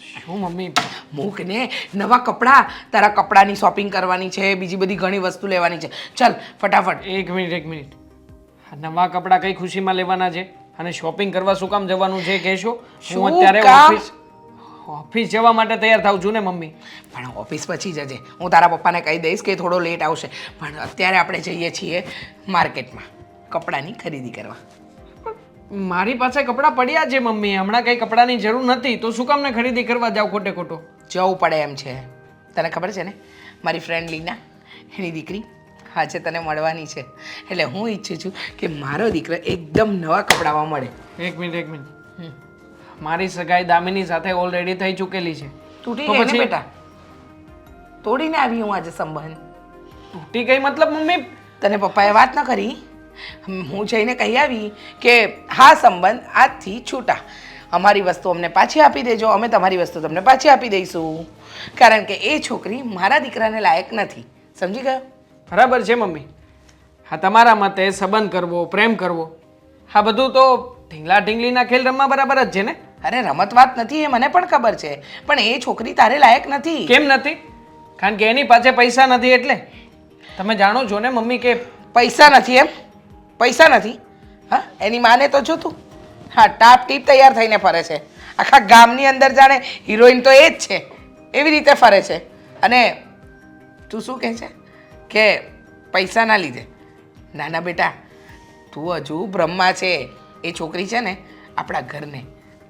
શું મમ્મી? મૂક ને, નવા કપડાં, તારા કપડાની શોપિંગ કરવાની છે, બીજી બધી ઘણી વસ્તુ લેવાની છે. ચાલ ફટાફટ. એક મિનિટ. આ નવા કપડાં કઈ ખુશીમાં લેવાના છે અને શોપિંગ કરવા શું કામ જવાનું છે કહેશો? શું હું અત્યારે કામ? ઓફિસ જવા માટે તૈયાર થાઉં છું ને મમ્મી. પણ ઓફિસ પછી જજે, હું તારા પપ્પાને કહી દઈશ કે થોડો લેટ આવશે. પણ અત્યારે આપણે જઈએ છીએ માર્કેટમાં કપડાની ખરીદી કરવા. મારી પાસે કપડાં પડ્યા છે મમ્મી, હમણાં કઈ કપડાની જરૂર નથી, તો શું કામ ને ખરીદી કરવા જાવ ખોટે ખોટો? જવું પડે એમ છે. તને ખબર છે ને, મારી ફ્રેન્ડ લીના, એની દીકરી આજે તને મળવાની છે, એટલે હું ઈચ્છું છું કે મારો દીકરો એકદમ નવા કપડામાં મળે. એક મિનિટ. મારી સગાઈ દામિની સાથે ઓલરેડી થઈ ચૂકેલી છે. તૂટી તો ગઈ ને પછી- બેટા, તોડીને આવી હું આજે સંબંધ. તૂટી ગઈ મતલબ મમ્મી? તને પપ્પાએ વાત ન કરી? હું જઈને કહી આવી કે હા સંબંધ આજથી છૂટા, અમારી વસ્તુ અમને પાછી આપી દેજો, અમે તમારી વસ્તુ તમને પાછી આપી દઈશું, કારણ કે એ છોકરી મારા દીકરાને લાયક નથી. સમજી ગયો? બરાબર છે મમ્મી. હા, તમારા મતે સંબંધ કરવો, પ્રેમ કરવો, હા બધું તો ઢીંગલા ઢીંગલીના ખેલ રમવા બરાબર જ છે ને? અરે રમત વાત નથી, એ મને પણ ખબર છે, પણ એ છોકરી તારે લાયક નથી. કેમ નથી? કારણ કે એની પાસે પૈસા નથી એટલે. તમે જાણો છો ને મમ્મી કે પૈસા નથી એમ? પૈસા નથી? હા, એની માને તો જો તું, હા ટાપ ટીપ તૈયાર થઈને ફરે છે, આખા ગામની અંદર જાણે હિરોઈન તો એ જ છે એવી રીતે ફરે છે. અને તું શું કહે છે કે પૈસાના લીધે? નાના બેટા, તું હજુ બ્રહ્મા છે. એ છોકરી છે ને આપણા ઘરને,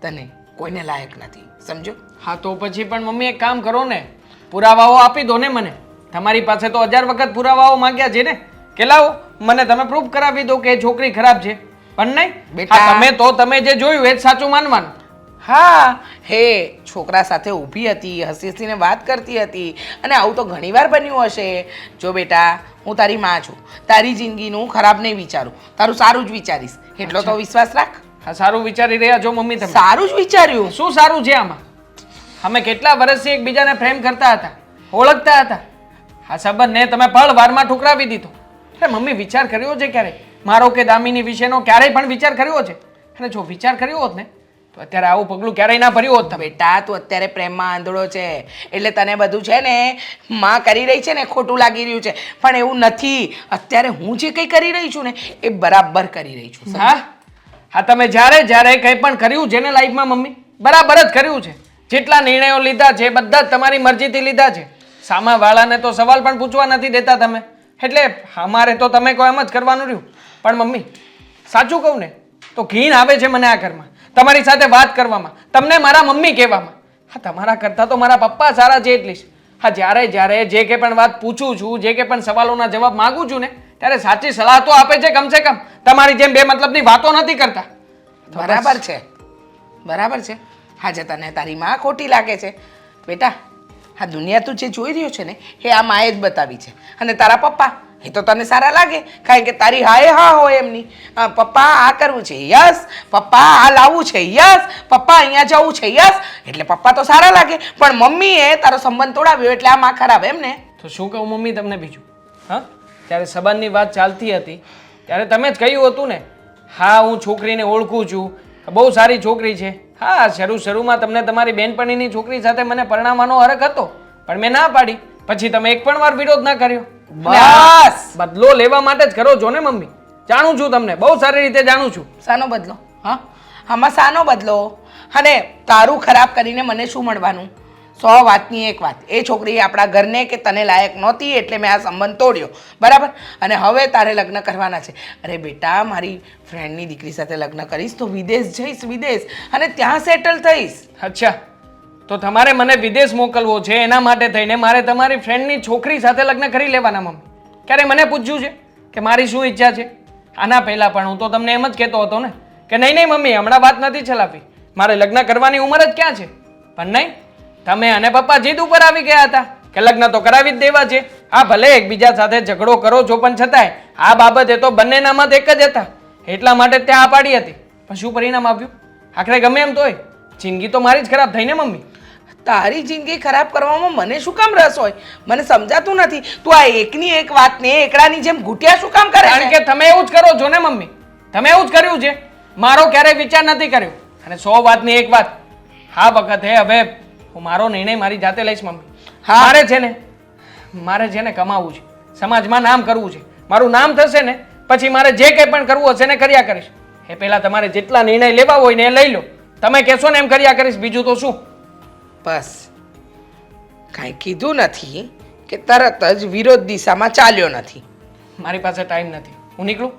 તને કોઈને લાયક નથી, સમજો? હા તો પછી પણ મમ્મી એક કામ કરો ને, પુરાવાઓ આપી દો ને મને. તમારી પાસે તો 1000 વખત પુરાવાઓ માંગ્યા છે ને, કે લાવો મને તમે પ્રૂફ કરાવી દો કે એ છોકરી ખરાબ છે. પણ નહીં બેટા. બેટા, તમે જે જોયું એ જ સાચું માનવાનું. હા, હે છોકરા સાથે ઊભી હતી, હસી હસીને વાત કરતી હતી, અને આવું તો ઘણીવાર બન્યું હશે. જો બેટા, હું તારી માં છું, તારી જિંદગીનું ખરાબ નહીં વિચારું, તારું સારું જ વિચારીશ, એટલો તો વિશ્વાસ રાખ. હા, સારું વિચારી રહ્યા છો મમ્મી તમે. સારું જ વિચાર્યું. શું સારું છે આમાં? અમે કેટલા વર્ષથી એકબીજાને પ્રેમ કરતા હતા, ઓળખતા હતા. આ સંબંધને તમે પળ વારમાં ઠુકરાવી દીધો. અરે મમ્મી, વિચાર કર્યો છે ક્યારે મારો કે દામિની વિશેનો? ક્યારેય પણ વિચાર કર્યો છે? અને જો વિચાર કર્યો હોત ને તો અત્યારે આવું પગલું ક્યારેય ના ભર્યું હોત તમે. બેટા, તું અત્યારે પ્રેમમાં આંધળો છે, એટલે તને બધું છે ને માં કરી રહી છે ને ખોટું લાગી રહ્યું છે, પણ એવું નથી. અત્યારે હું જે કંઈ કરી રહી છું ને એ બરાબર કરી રહી છું. હા, તમે જ્યારે કંઈ પણ કર્યું છે ને લાઈફમાં મમ્મી, બરાબર જ કર્યું છે. જેટલા નિર્ણયો લીધા છે બધા જ તમારી મરજીથી લીધા છે. સામાવાળાને તો સવાલ પણ પૂછવા નથી દેતા તમે, એટલે અમારે તો તમે કહો એમ જ કરવાનું રહ્યું. પણ મમ્મી, સાચું કહું ને તો ઘીન આવે છે મને આ ઘરમાં તમારી સાથે વાત કરવામાં, તમને મારા મમ્મી કહેવામાં. હા, તમારા કરતાં તો મારા પપ્પા સારા છે એટલી જ. હા, જ્યારે જે કંઈ પણ વાત પૂછું છું, જે કંઈ પણ સવાલોના જવાબ માગું છું ને, ત્યારે સાચી સલાહ તો આપે છે કમસે કમ. તમારી જેમ બે મતલબની વાતો નથી કરતા. બરાબર છે, બરાબર છે. આજે તને તારી માં ખોટી લાગે છે બેટા. આ દુનિયા તું જે જોઈ રહ્યો છે ને એ આ માએ જ બતાવી છે, અને તારા પપ્પા એ તો તને સારા લાગે, કારણ કે તારી હાય હા હોય એમની. પપ્પા આ કરવું છે, યસ. પપ્પા આ લાવવું છે, યસ. પપ્પા અહીંયા જવું છે, યસ. એટલે પપ્પા તો સારા લાગે, પણ મમ્મીએ તારો સંબંધ તોડાવ્યો એટલે આ માં ખરાબ એમ ને? તો શું કહું મમ્મી તમને બીજું? હા, ત્યારે સંબંધની વાત ચાલતી હતી ત્યારે તમે જ કહ્યું હતું ને, હા હું છોકરીને ઓળખું છું, બહુ સારી છોકરી છે. હા, શરૂમાં તમને તમારી બેનપણીની છોકરી સાથે મને પરણાવવાનો હરખ હતો, પણ મેં ના પાડી. પછી તમે એક પણ વાર વિરોધ ના કર્યો. બસ, બદલો લેવા માટે જ કરો છો ને મમ્મી? જાણું છું તમને, બહુ સારી રીતે જાણું છું. શાનો બદલો? હા, આમાં શાનો બદલો? અને તારું ખરાબ કરીને મને શું મળવાનું? 100 વાતની એક વાત, એ છોકરી આપણા ઘરને કે તને લાયક નહોતી એટલે મેં આ સંબંધ તોડ્યો, બરાબર? અને હવે તારે લગ્ન કરવાના છે. અરે બેટા, મારી ફ્રેન્ડની દીકરી સાથે લગ્ન કરીશ તો વિદેશ જઈશ, વિદેશ, અને ત્યાં સેટલ થઈશ. અચ્છા, તો તમારે મને વિદેશ મોકલવો છે, એના માટે થઈને મારે તમારી ફ્રેન્ડની છોકરી સાથે લગ્ન કરી લેવાના મમ્મી? ક્યારે મને પૂછ્યું છે કે મારી શું ઈચ્છા છે? આના પહેલાં પણ હું તો તમને એમ જ કહેતો હતો ને કે નહીં નહીં મમ્મી હમણાં વાત નથી ચલાવવી, મારે લગ્ન કરવાની ઉંમર જ ક્યાં છે. પણ નહીં, તમે અને પપ્પા જીદ ઉપર આવી ગયા હતા કે લગ્ન તો કરાવી જ દેવા છે. આ ભલે એકબીજા સાથે ઝઘડો કરો છો પણ છતાંય આ બાબતે તો બંનેના મત એક જ હતા, એટલા માટે ત્યાં આ પાડી હતી. પણ શું પરિણામ આવ્યું? આખરે ગમે એમ તોય જિંદગી તો મારી જ ખરાબ થઈ ને મમ્મી. તારી જિંદગી ખરાબ કરવામાં મને શું કામ રસ હોય? મને સમજાતું નથી. તું આ એકની એક વાતને એકડાની જેમ ઘૂંટ્યા શું કામ કરે કારણ છે? કે તમે એવું જ કરો છો ને મમ્મી, તમે એવું જ કર્યું છે. મારો ક્યારેય વિચાર નથી કર્યો. અને 100 વાતની એક વાત, આ વખતે હવે હું મારો નિર્ણય મારી જાતે લઈશ મમ્મી. હા. મારે છે ને કમાવું છે, સમાજમાં નામ કરવું છે. મારું નામ થશે ને પછી મારે જે કંઈ પણ કરવું હશે ને કર્યા કરીશ. એ પહેલા તમારે જેટલા નિર્ણય લેવા હોય ને એ લઈ લો. તમે કહેશો ને એમ કર્યા કરીશ, બીજું તો શું. બસ કાંઈ કીધું નથી કે તરત જ વિરોધ દિશામાં ચાલ્યો નથી. મારી પાસે ટાઈમ નથી, હું નીકળું.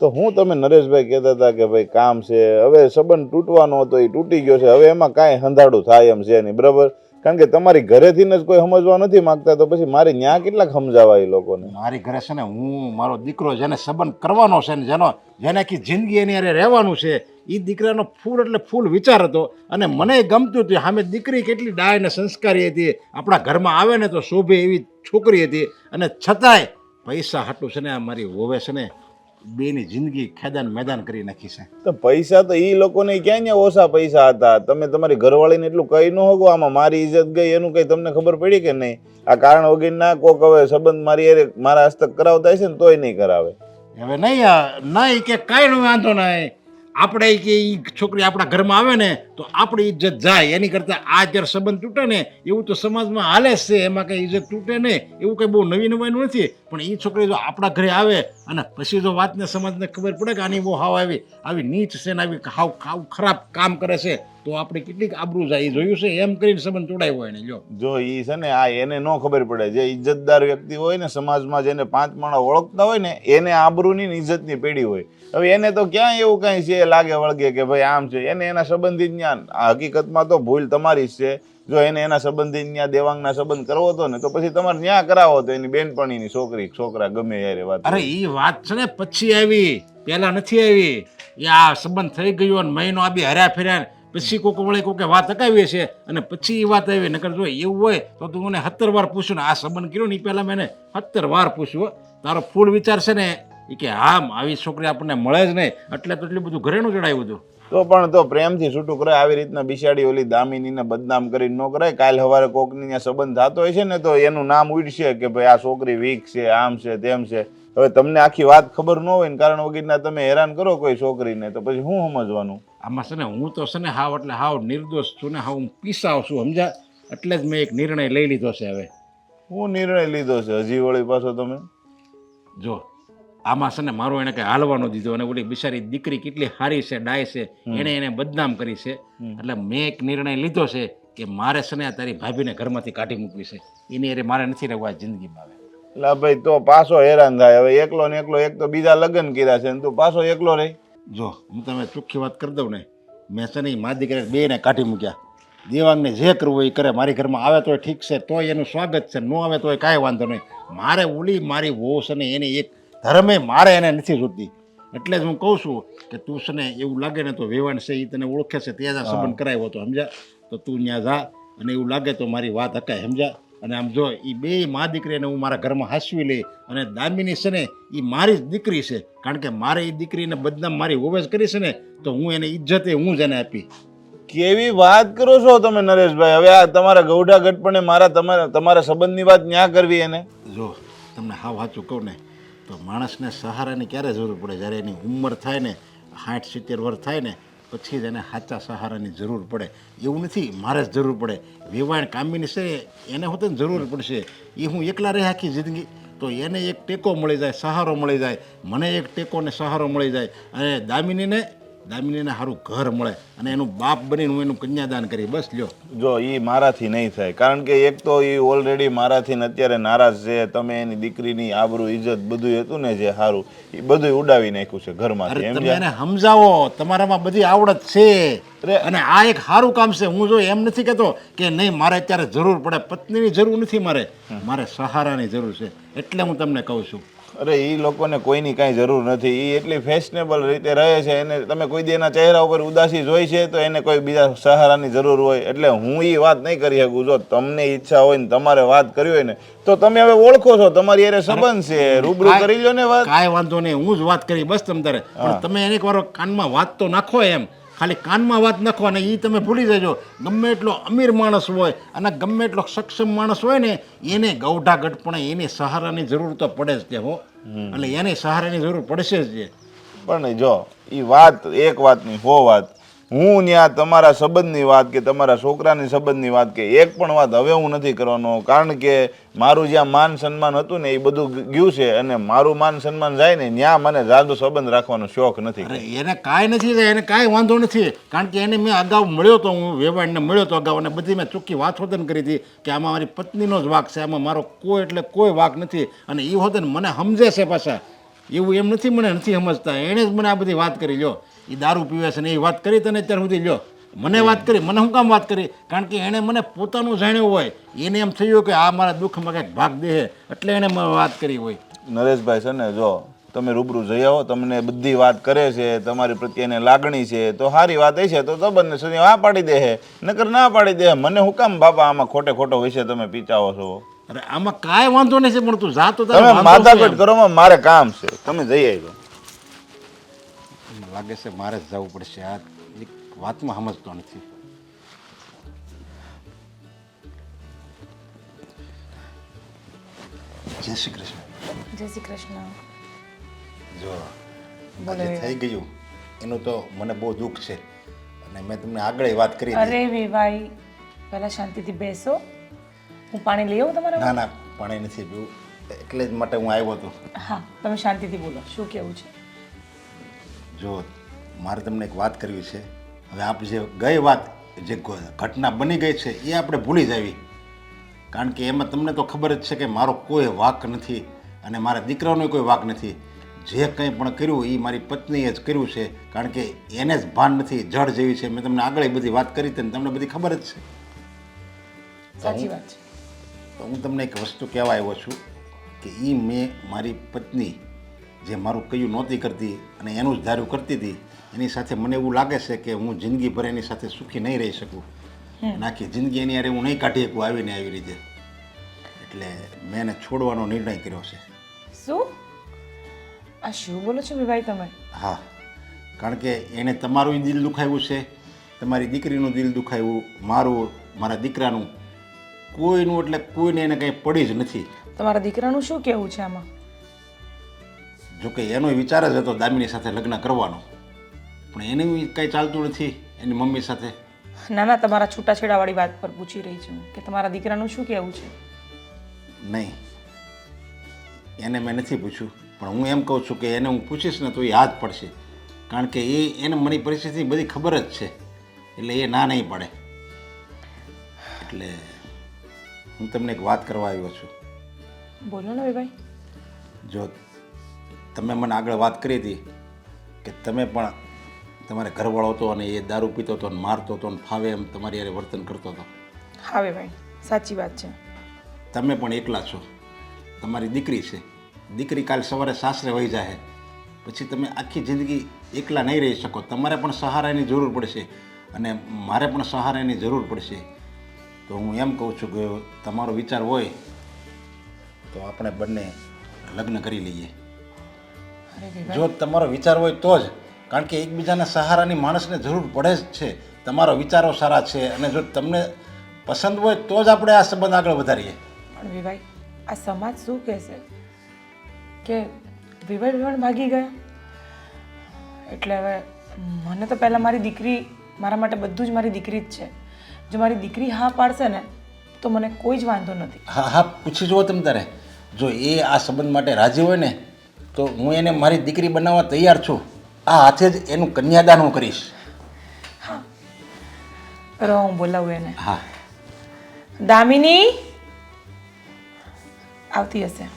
તો હું તમે નરેશભાઈ કહેતા હતા કે ભાઈ કામ છે, હવે સંબંધ તૂટવાનો હતો એ તૂટી ગયો છે, હવે એમાં કાંઈ હંધાડું થાય એમ છે નહીં, બરાબર? કારણ કે તમારી ઘરેથી જ કોઈ સમજવા નથી માંગતા, તો પછી મારે ન્યા કેટલાક સમજાવવા એ લોકોને? મારી ઘરે છે ને હું મારો દીકરો જેને સંબંધ કરવાનો છે ને જેને આખી જિંદગી એની હારે રહેવાનું છે એ દીકરાનો ફૂલ એટલે ફૂલ વિચાર હતો. અને મને ગમતું હતું. સામે દીકરી કેટલી ડાય ને સંસ્કારી હતી, આપણા ઘરમાં આવે ને તો શોભે એવી છોકરી હતી. અને છતાંય પૈસા હાટું છે ને આ મારી વોવે છે ને બેની જિંદગી ખેદાન મેદાન કરી નાખી છે. તો પૈસા તો એ લોકોને ક્યાં ને ઓછા પૈસા હતા. તમે તમારી ઘરવાળીને એટલું કહી ન હોગો આમાં મારી ઇજ્જત ગઈ એનું કઈ તમને ખબર પડી કે નહીં? આ કારણ વગર ના કોક હવે સંબંધ મારા હસ્તક કરાવતા હશે ને તોય નહીં કરાવે. હવે નહીં કે કાંઈ નો વાંધો નહીં, આપણે કે એ છોકરી આપણા ઘરમાં આવે ને તો આપણી ઇજ્જત જાય. એની કરતાં આ જ્યારે સંબંધ તૂટે ને એવું તો સમાજમાં હાલે જ છે, એમાં કંઈ ઇજ્જત તૂટે નહીં એવું કંઈ બહુ નવી નવાઈનું નથી. પણ એ છોકરી જો આપણા ઘરે આવે અને પછી જો વાતને સમાજને ખબર પડે કે આની બહુ હાવ આવી નીચ છે ને આવી હાવ ખરાબ કામ કરે છે તો આપણે કેટલીક આબરૂ જાય. એ જોયું છે એમ કરીને સંબંધ તોડાયો હોય ને. જો એ છે ને આ એને ન ખબર પડે, જે ઇજ્જતદાર વ્યક્તિ હોય ને સમાજમાં, જેને 5 માણસ ઓળખતા હોય ને એને આબરૂની ને ઇજ્જતની પેઢી હોય. હવે એને તો ક્યાં એવું કઈ છે લાગે વળગે કે ભાઈ આમ છે, એને એના સંબંધી જ્ઞાન. આ હકીકતમાં તો ભૂલ તમારી જ છે. જો એને એના સંબંધી ત્યાં દેવાંગના સંબંધ કરવો હતો ને તો પછી તમારે ત્યાં કરાવો તો એની બેનપણીની છોકરા ગમે યારે વાત. અરે એ વાત છે ને પછી આવી, પહેલા નથી આવી. એ આ સંબંધ થઈ ગયો અને મહિનો આ બી હર્યા ફેર્યા પછી કોક વળે કોકે વાત અકાવી છે અને પછી એ વાત આવી. નકર જો એવું હોય તો તું મને 17 વાર પૂછ્યું ને આ સંબંધ કર્યો ને એ પહેલા મેં 17 વાર પૂછ્યું. તારો ફૂલ વિચાર છે ને એ કે હા આવી છોકરી આપણને મળે જ નહીં એટલે તો એટલું બધું ઘરેનું ચડાવ્યું હતું. તો પણ તો પ્રેમથી છૂટું કરાય. આવી રીતના બિચારી ઓલી દામિનીને બદનામ કરીને ન કરાય. કાલ સવારે કોકની ત્યાં સંબંધ થતો હોય છે ને તો એનું નામ ઉડશે કે ભાઈ આ છોકરી વીક છે, આમ છે, તેમ છે. હવે તમને આખી વાત ખબર ન હોય ને કારણ વગરના તમે હેરાન કરો કોઈ છોકરીને તો પછી શું સમજવાનું? આમાં છે ને હું તો છે ને હાવ એટલે હાવ નિર્દોષ છું ને હાવ હું પીસાવ છું, સમજ્યા? એટલે જ મેં એક નિર્ણય લઈ લીધો છે. હવે હું નિર્ણય લીધો છે હજી વળી પાછો તમે? જો આમાં છે ને મારો એને કંઈ હાલવાનો દીધો અને ઓલી બિચારી દીકરી કેટલી સારી છે, ડાય છે, એને બદનામ કરી છે. એટલે મેં એક નિર્ણય લીધો છે કે મારે છે ને તારી ભાભીને ઘરમાંથી કાઢી મૂકવી છે. એની અરે મારે નથી રહેવું આ જિંદગીમાં. હવે એટલે ભાઈ તો પાછો હેરાન થાય. હવે એકલો ને એકલો, એક તો બીજા લગ્ન કર્યા છે ને તું પાછો એકલો રહી. જો હું તમે ચોખ્ખી વાત કરી દઉં ને, મેં છે ને મારી દીકરી બેને કાઢી મૂક્યા. દેવાંગને જે કરવું હોય એ કરે. મારી ઘરમાં આવે તોય ઠીક છે, તોય એનું સ્વાગત છે, ન આવે તોય કાંઈ વાંધો નહીં. મારે ઓલી મારી વહુ છે ને એની એક ધર્મે મારે એને નથી જોતી. એટલે જ હું કહું છું કે તું છે ને એવું લાગે ને તો વેવાણ છે એ તને ઓળખે છે ત્યાં સંબંધ કરાવ્યો હતો, સમજ્યા? તો તું ત્યાં જા અને એવું લાગે તો મારી વાત હકાય, સમજ્યા? અને આમ જો એ બે મા દીકરીને હું મારા ઘરમાં હાંસવી લઈ. અને દામિની છે ને એ મારી જ દીકરી છે, કારણ કે મારે એ દીકરીને બદનામ મારી વહુએ જ કરી છે ને તો હું એને ઇજ્જતે હું જ એને આપી. કેવી વાત કરો છો તમે નરેશભાઈ? હવે આ તમારા ગૌઢા ગઢપણે તમારા સંબંધની વાત ન્યા કરવી એને? જો તમને હાવ સાચું કહું ને તો માણસને સહારાની ક્યારે જરૂર પડે? જ્યારે એની ઉંમર થાય ને 60-70 વર્ષ થાય ને પછી જ એને સાચા સહારાની જરૂર પડે. એવું નથી મારે જ જરૂર પડે. વેવાણ કામીની છે એને હોતે ને જરૂર પડશે. એ હું એકલા રહે આખી જિંદગી તો એને એક ટેકો મળી જાય, સહારો મળી જાય. મને એક ટેકો ને સહારો મળી જાય અને દામિનીને સારું ઘર મળે અને એનું બાપ બનીને હું એનું કન્યાદાન કરી. બસ લ્યો. જો એ મારાથી નહીં થાય, કારણ કે એક તો એ ઓલરેડી મારાથી અત્યારે નારાજ છે. તમે એની દીકરીની આબરૂ ઇજ્જત બધું હતું ને જે સારું એ બધું ઉડાવી નાખ્યું છે ઘરમાંથી. તમે એને સમજાવો, તમારામાં બધી આવડત છે અને આ એક સારું કામ છે. હું જો એમ નથી કહેતો કે નહીં મારે અત્યારે જરૂર પડે, પત્નીની જરૂર નથી, મારે સહારાની જરૂર છે. એટલે હું તમને કહું છું. અરે એ લોકોને કોઈની કાંઈ જરૂર નથી. એ એટલી ફેશનેબલ રીતે રહે છે, એને તમે કોઈ દી એના ચહેરા ઉપર ઉદાસી જોઈ છે તો એને કોઈ બીજા સહારાની જરૂર હોય. એટલે હું એ વાત નહીં કરી શકું. જો તમને ઈચ્છા હોય ને તમારે વાત કરવી હોય ને તો તમે હવે ઓળખો છો, તમારી અરે સંબંધ છે, રૂબરૂ કરી લો ને વાત. કાંઈ વાંધો નહીં, હું જ વાત કરી બસ તમ તારે. પણ તમે એને એક વાર કાનમાં વાત તો નાખો એમ. ખાલી કાનમાં વાત નાખો અને એ તમે ભૂલી જજો. ગમે એટલો અમીર માણસ હોય અને ગમે એટલો સક્ષમ માણસ હોય ને એને ગૌઢા ગઢપણે એની સહારાની જરૂર તો પડે જ છે હો. એટલે એને સહારાની જરૂર પડશે જ. પણ જો એ વાત એક વાતની હો વાત, હું ત્યાં તમારા સંબંધની વાત કે તમારા છોકરાની સંબંધની વાત કે એક પણ વાત હવે હું નથી કરવાનો. કારણ કે મારું જ્યાં માન સન્માન હતું ને એ બધું ગયું છે અને મારું માન સન્માન જાય ને ત્યાં મને જાદુ સંબંધ રાખવાનો શોખ નથી. અરે એને કાંઈ નથી થાય, એને કાંઈ વાંધો નથી. કારણ કે એને મેં અગાઉ મળ્યો તો, હું વેવાણને મળ્યો તો અગાઉ, અને બધી મેં ચોખ્ખી વાત હોતન કરી હતી કે આમાં મારી પત્નીનો જ વાક છે, આમાં મારો કોઈ એટલે કોઈ વાક નથી. અને એ હોતે મને સમજે છે પાછા, એવું એમ નથી મને નથી સમજતા. એણે જ મને આ બધી વાત કરી. લ્યો એ દારૂ પીવે છે ને એ વાત કરી તને અત્યાર સુધી. લ્યો મને વાત કરી, મને શું કામ વાત કરી? કારણ કે એણે મને પોતાનું જાણ્યું હોય, એને એમ થયું કે આ મારા દુઃખમાં કંઈક ભાગ દે એટલે એણે મને વાત કરી હોય. નરેશભાઈ છે ને, જો તમે રૂબરૂ જઈ આવો, તમને બધી વાત કરે છે, તમારી પ્રત્યે એને લાગણી છે તો સારી વાત એ છે તો સંબંધને સુધી હા પાડી દે છે, નકર ના પાડી દે. મને હું કામ બાપા આમાં ખોટે ખોટો વિશે તમે પીચાવો છો? અરે આમાં કાંઈ વાંધો નથી, પણ તું જા તો તમે માથાકૂટ કરો, મારે કામ છે, તમે જઈ આવજો. લાગે છે મારે જ જવું પડશે. આ એક વાતમાં સમજતો નથી. જય શ્રી કૃષ્ણ. જય શ્રી કૃષ્ણ. જો જે થઈ ગયું એનું તો મને બહુ દુઃખ છે અને મેં તમને આગળ વાત કરી હતી. અરે વેવાઈ, પહેલા શાંતિથી બેસો. હું પાણી લઈ આવું તમારા? ના ના, પાણી નથી પીવું, એટલે જ માટે હું આવ્યો હતો. હા, તમે શાંતિથી બોલો, શું કેવું છે? જો મારે તમને એક વાત કરવી છે. હવે આપ જે ગઈ વાત, જે ઘટના બની ગઈ છે એ આપણે ભૂલી જાવી. કારણ કે એમાં તમને તો ખબર જ છે કે મારો કોઈ વાંક નથી અને મારા દીકરાનો કોઈ વાંક નથી. જે કંઈ પણ કર્યું એ મારી પત્નીએ જ કર્યું છે. કારણ કે એને જ ભાન નથી, જડ જેવી છે. મેં તમને આગળ બધી વાત કરી હતી ને તમને બધી ખબર જ છે. સાચી વાત છે. તો હું તમને એક વસ્તુ કહેવા આવ્યો છું કે એ મેં મારી પત્ની જે મારું કયું નહોતી કરતી અને એનું જ ધાર્યું કરતી હતી, એની સાથે મને એવું લાગે છે કે હું જિંદગીભર એની સાથે સુખી નહીં રહી શકું. નાખી જિંદગી એની યારે હું નહીં કાઢી શકું આવીને આવી રીતે. એટલે મેં એને છોડવાનો નિર્ણય કર્યો છે. શું? આ શું બોલો છો ભાઈ તમે? હા, કારણ કે એણે તમારું દિલ દુખાવ્યું છે, તમારી દીકરીનું દિલ દુખાવ્યું, મારું, મારા દીકરાનું, કોઈનું એટલે કોઈને એને કંઈ પડી જ નથી. તમારા દીકરાનું શું કહેવું છે આમાં? જોકે એનો વિચાર જ હતો દામિની સાથે લગ્ન કરવાનો, પણ એને કંઈ ચાલતું નથી એની મમ્મી સાથે. ના ના, તમારા છૂટાછેડાવાળી વાત પર પૂછી રહી છું કે તમારા દીકરાનું શું કહેવું છે. નહીં, એને મેં નથી પૂછ્યું, પણ હું એમ કહું છું કે એને હું પૂછીશ ને તો એ હાથ પડશે. કારણ કે એને મારી પરિસ્થિતિ બધી ખબર જ છે, એટલે એ ના નહીં પડે. એટલે હું તમને એક વાત કરવા આવ્યો છું. બોલો ને ભાઈ. જો તમે મને આગળ વાત કરી હતી કે તમે પણ તમારે ઘરવાળો હતો અને એ દારૂ પીતો હતો, મારતો હતો, ફાવે એમ તમારી યારે વર્તન કરતો હતો. હા ભાઈ, સાચી વાત છે. તમે પણ એકલા છો, તમારી દીકરી છે. દીકરી કાલ સવારે સાસરે વહી જાય, પછી તમે આખી જિંદગી એકલા નહીં રહી શકો. તમારે પણ સહારાની જરૂર પડશે અને મારે પણ સહારાની જરૂર પડશે. તો હું એમ કહું છું કે તમારો વિચાર હોય તો આપણે બંને લગ્ન કરી લઈએ. જો તમારો વિચાર હોય તો જ, કારણ કે એકબીજાના સહારાની માણસને જરૂર પડે જ છે. તમારા વિચારો સારા છે અને જો તમને પસંદ હોય તો જ આપણે આ સંબંધ આગળ વધારીએ. પણ વિભાઈ, આ સમાજ શું કહેશે કે વિવાહ ભાગી ગયા? એટલે હવે મને તો પહેલાં મારી દીકરી, મારા માટે બધું જ મારી દીકરી જ છે. જો મારી દીકરી હા પાડશે ને તો મને કોઈ જ વાંધો નથી. હા હા, પૂછી જુઓ તમે તારે. જો એ આ સંબંધ માટે રાજી હોય ને તો હું એને મારી દીકરી બનાવવા તૈયાર છું. આ હાથે જ એનું કન્યાદાન હું કરીશ. હા, રહો, હું બોલાવું એને. હા, દામિની આવતી હશે.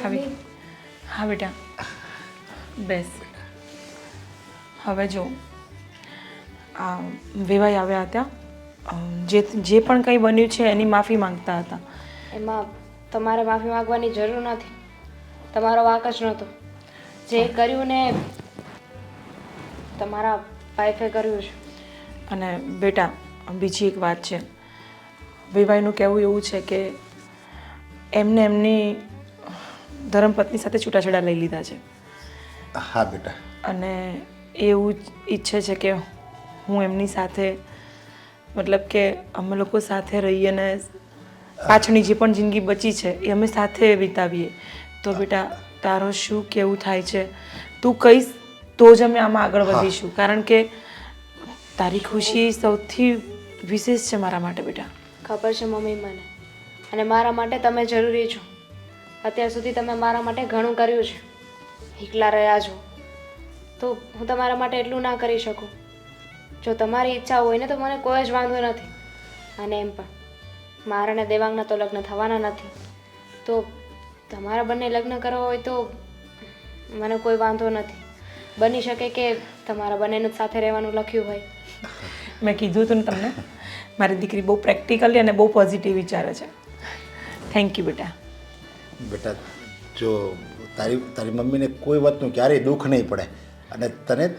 આવી. હા બેટા, બેસ. હવે જો વિવાહ આવ્યા હતા, જે પણ કંઈ બન્યું છે એની માફી માંગતા હતા. એમાં તમારે માફી માંગવાની જરૂર નથી. તમારો વાંક જ નહોતો. જે કર્યું ને તમારા વાઈફે કર્યું છે. અને બેટા બીજી એક વાત છે, વિવાહીનું કહેવું એવું છે કે એમને એમની ધર્મપત્ની સાથે છૂટાછેડા લઈ લીધા છે હા બેટા. અને એવું જ ઈચ્છે છે કે હું એમની સાથે મતલબ કે અમે લોકો સાથે રહીએ ને પાછળની જે પણ જિંદગી બચી છે એ અમે સાથે વિતાવીએ. તો બેટા તારો શું કેવું થાય છે? તું કહીશ તો જ અમે આમાં આગળ વધીશું, કારણ કે તારી ખુશી સૌથી વિશેષ છે મારા માટે બેટા. ખબર છે મમ્મી મને, અને મારા માટે તમે જરૂરી છો. અત્યાર સુધી તમે મારા માટે ઘણું કર્યું છે. એકલા રહ્યા છો તો હું તમારા માટે એટલું ના કરી શકું. જો તમારી ઈચ્છા હોય ને તો મને કોઈ જ વાંધો નથી. અને એમ પણ મારા ને દેવાંગના તો લગ્ન થવાના નથી, તો તમારા બંને લગ્ન કરવા હોય તો મને કોઈ વાંધો નથી. બની શકે કે તમારા બંનેનું જ સાથે રહેવાનું લખ્યું હોય. મેં કીધું હતું ને તમને, મારી દીકરી બહુ પ્રેક્ટિકલી અને બહુ પોઝિટિવ વિચારે છે. થેન્ક યુ બેટા. બેટા જો તારી મમ્મીને કોઈ વાતનું ક્યારેય દુઃખ નહીં પડે, અને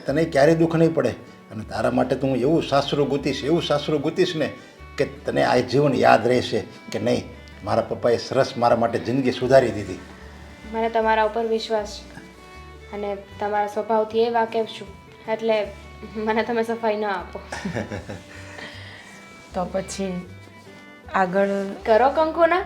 તને ક્યારેય દુઃખ નહીં પડે. અને તારા માટે તો હું એવું સાસરું ગૂંથીશ ને કે તને આ જીવન યાદ રહેશે કે નહીં, મારા પપ્પાએ સરસ મારા માટે જિંદગી સુધારી દીધી. મને તમારા ઉપર વિશ્વાસ છે, અને તમારા સ્વભાવથી એ વાકેફ છું, એટલે મને તમે સફાઈ ન આપો. તો પછી આગળ કરો કંકુના.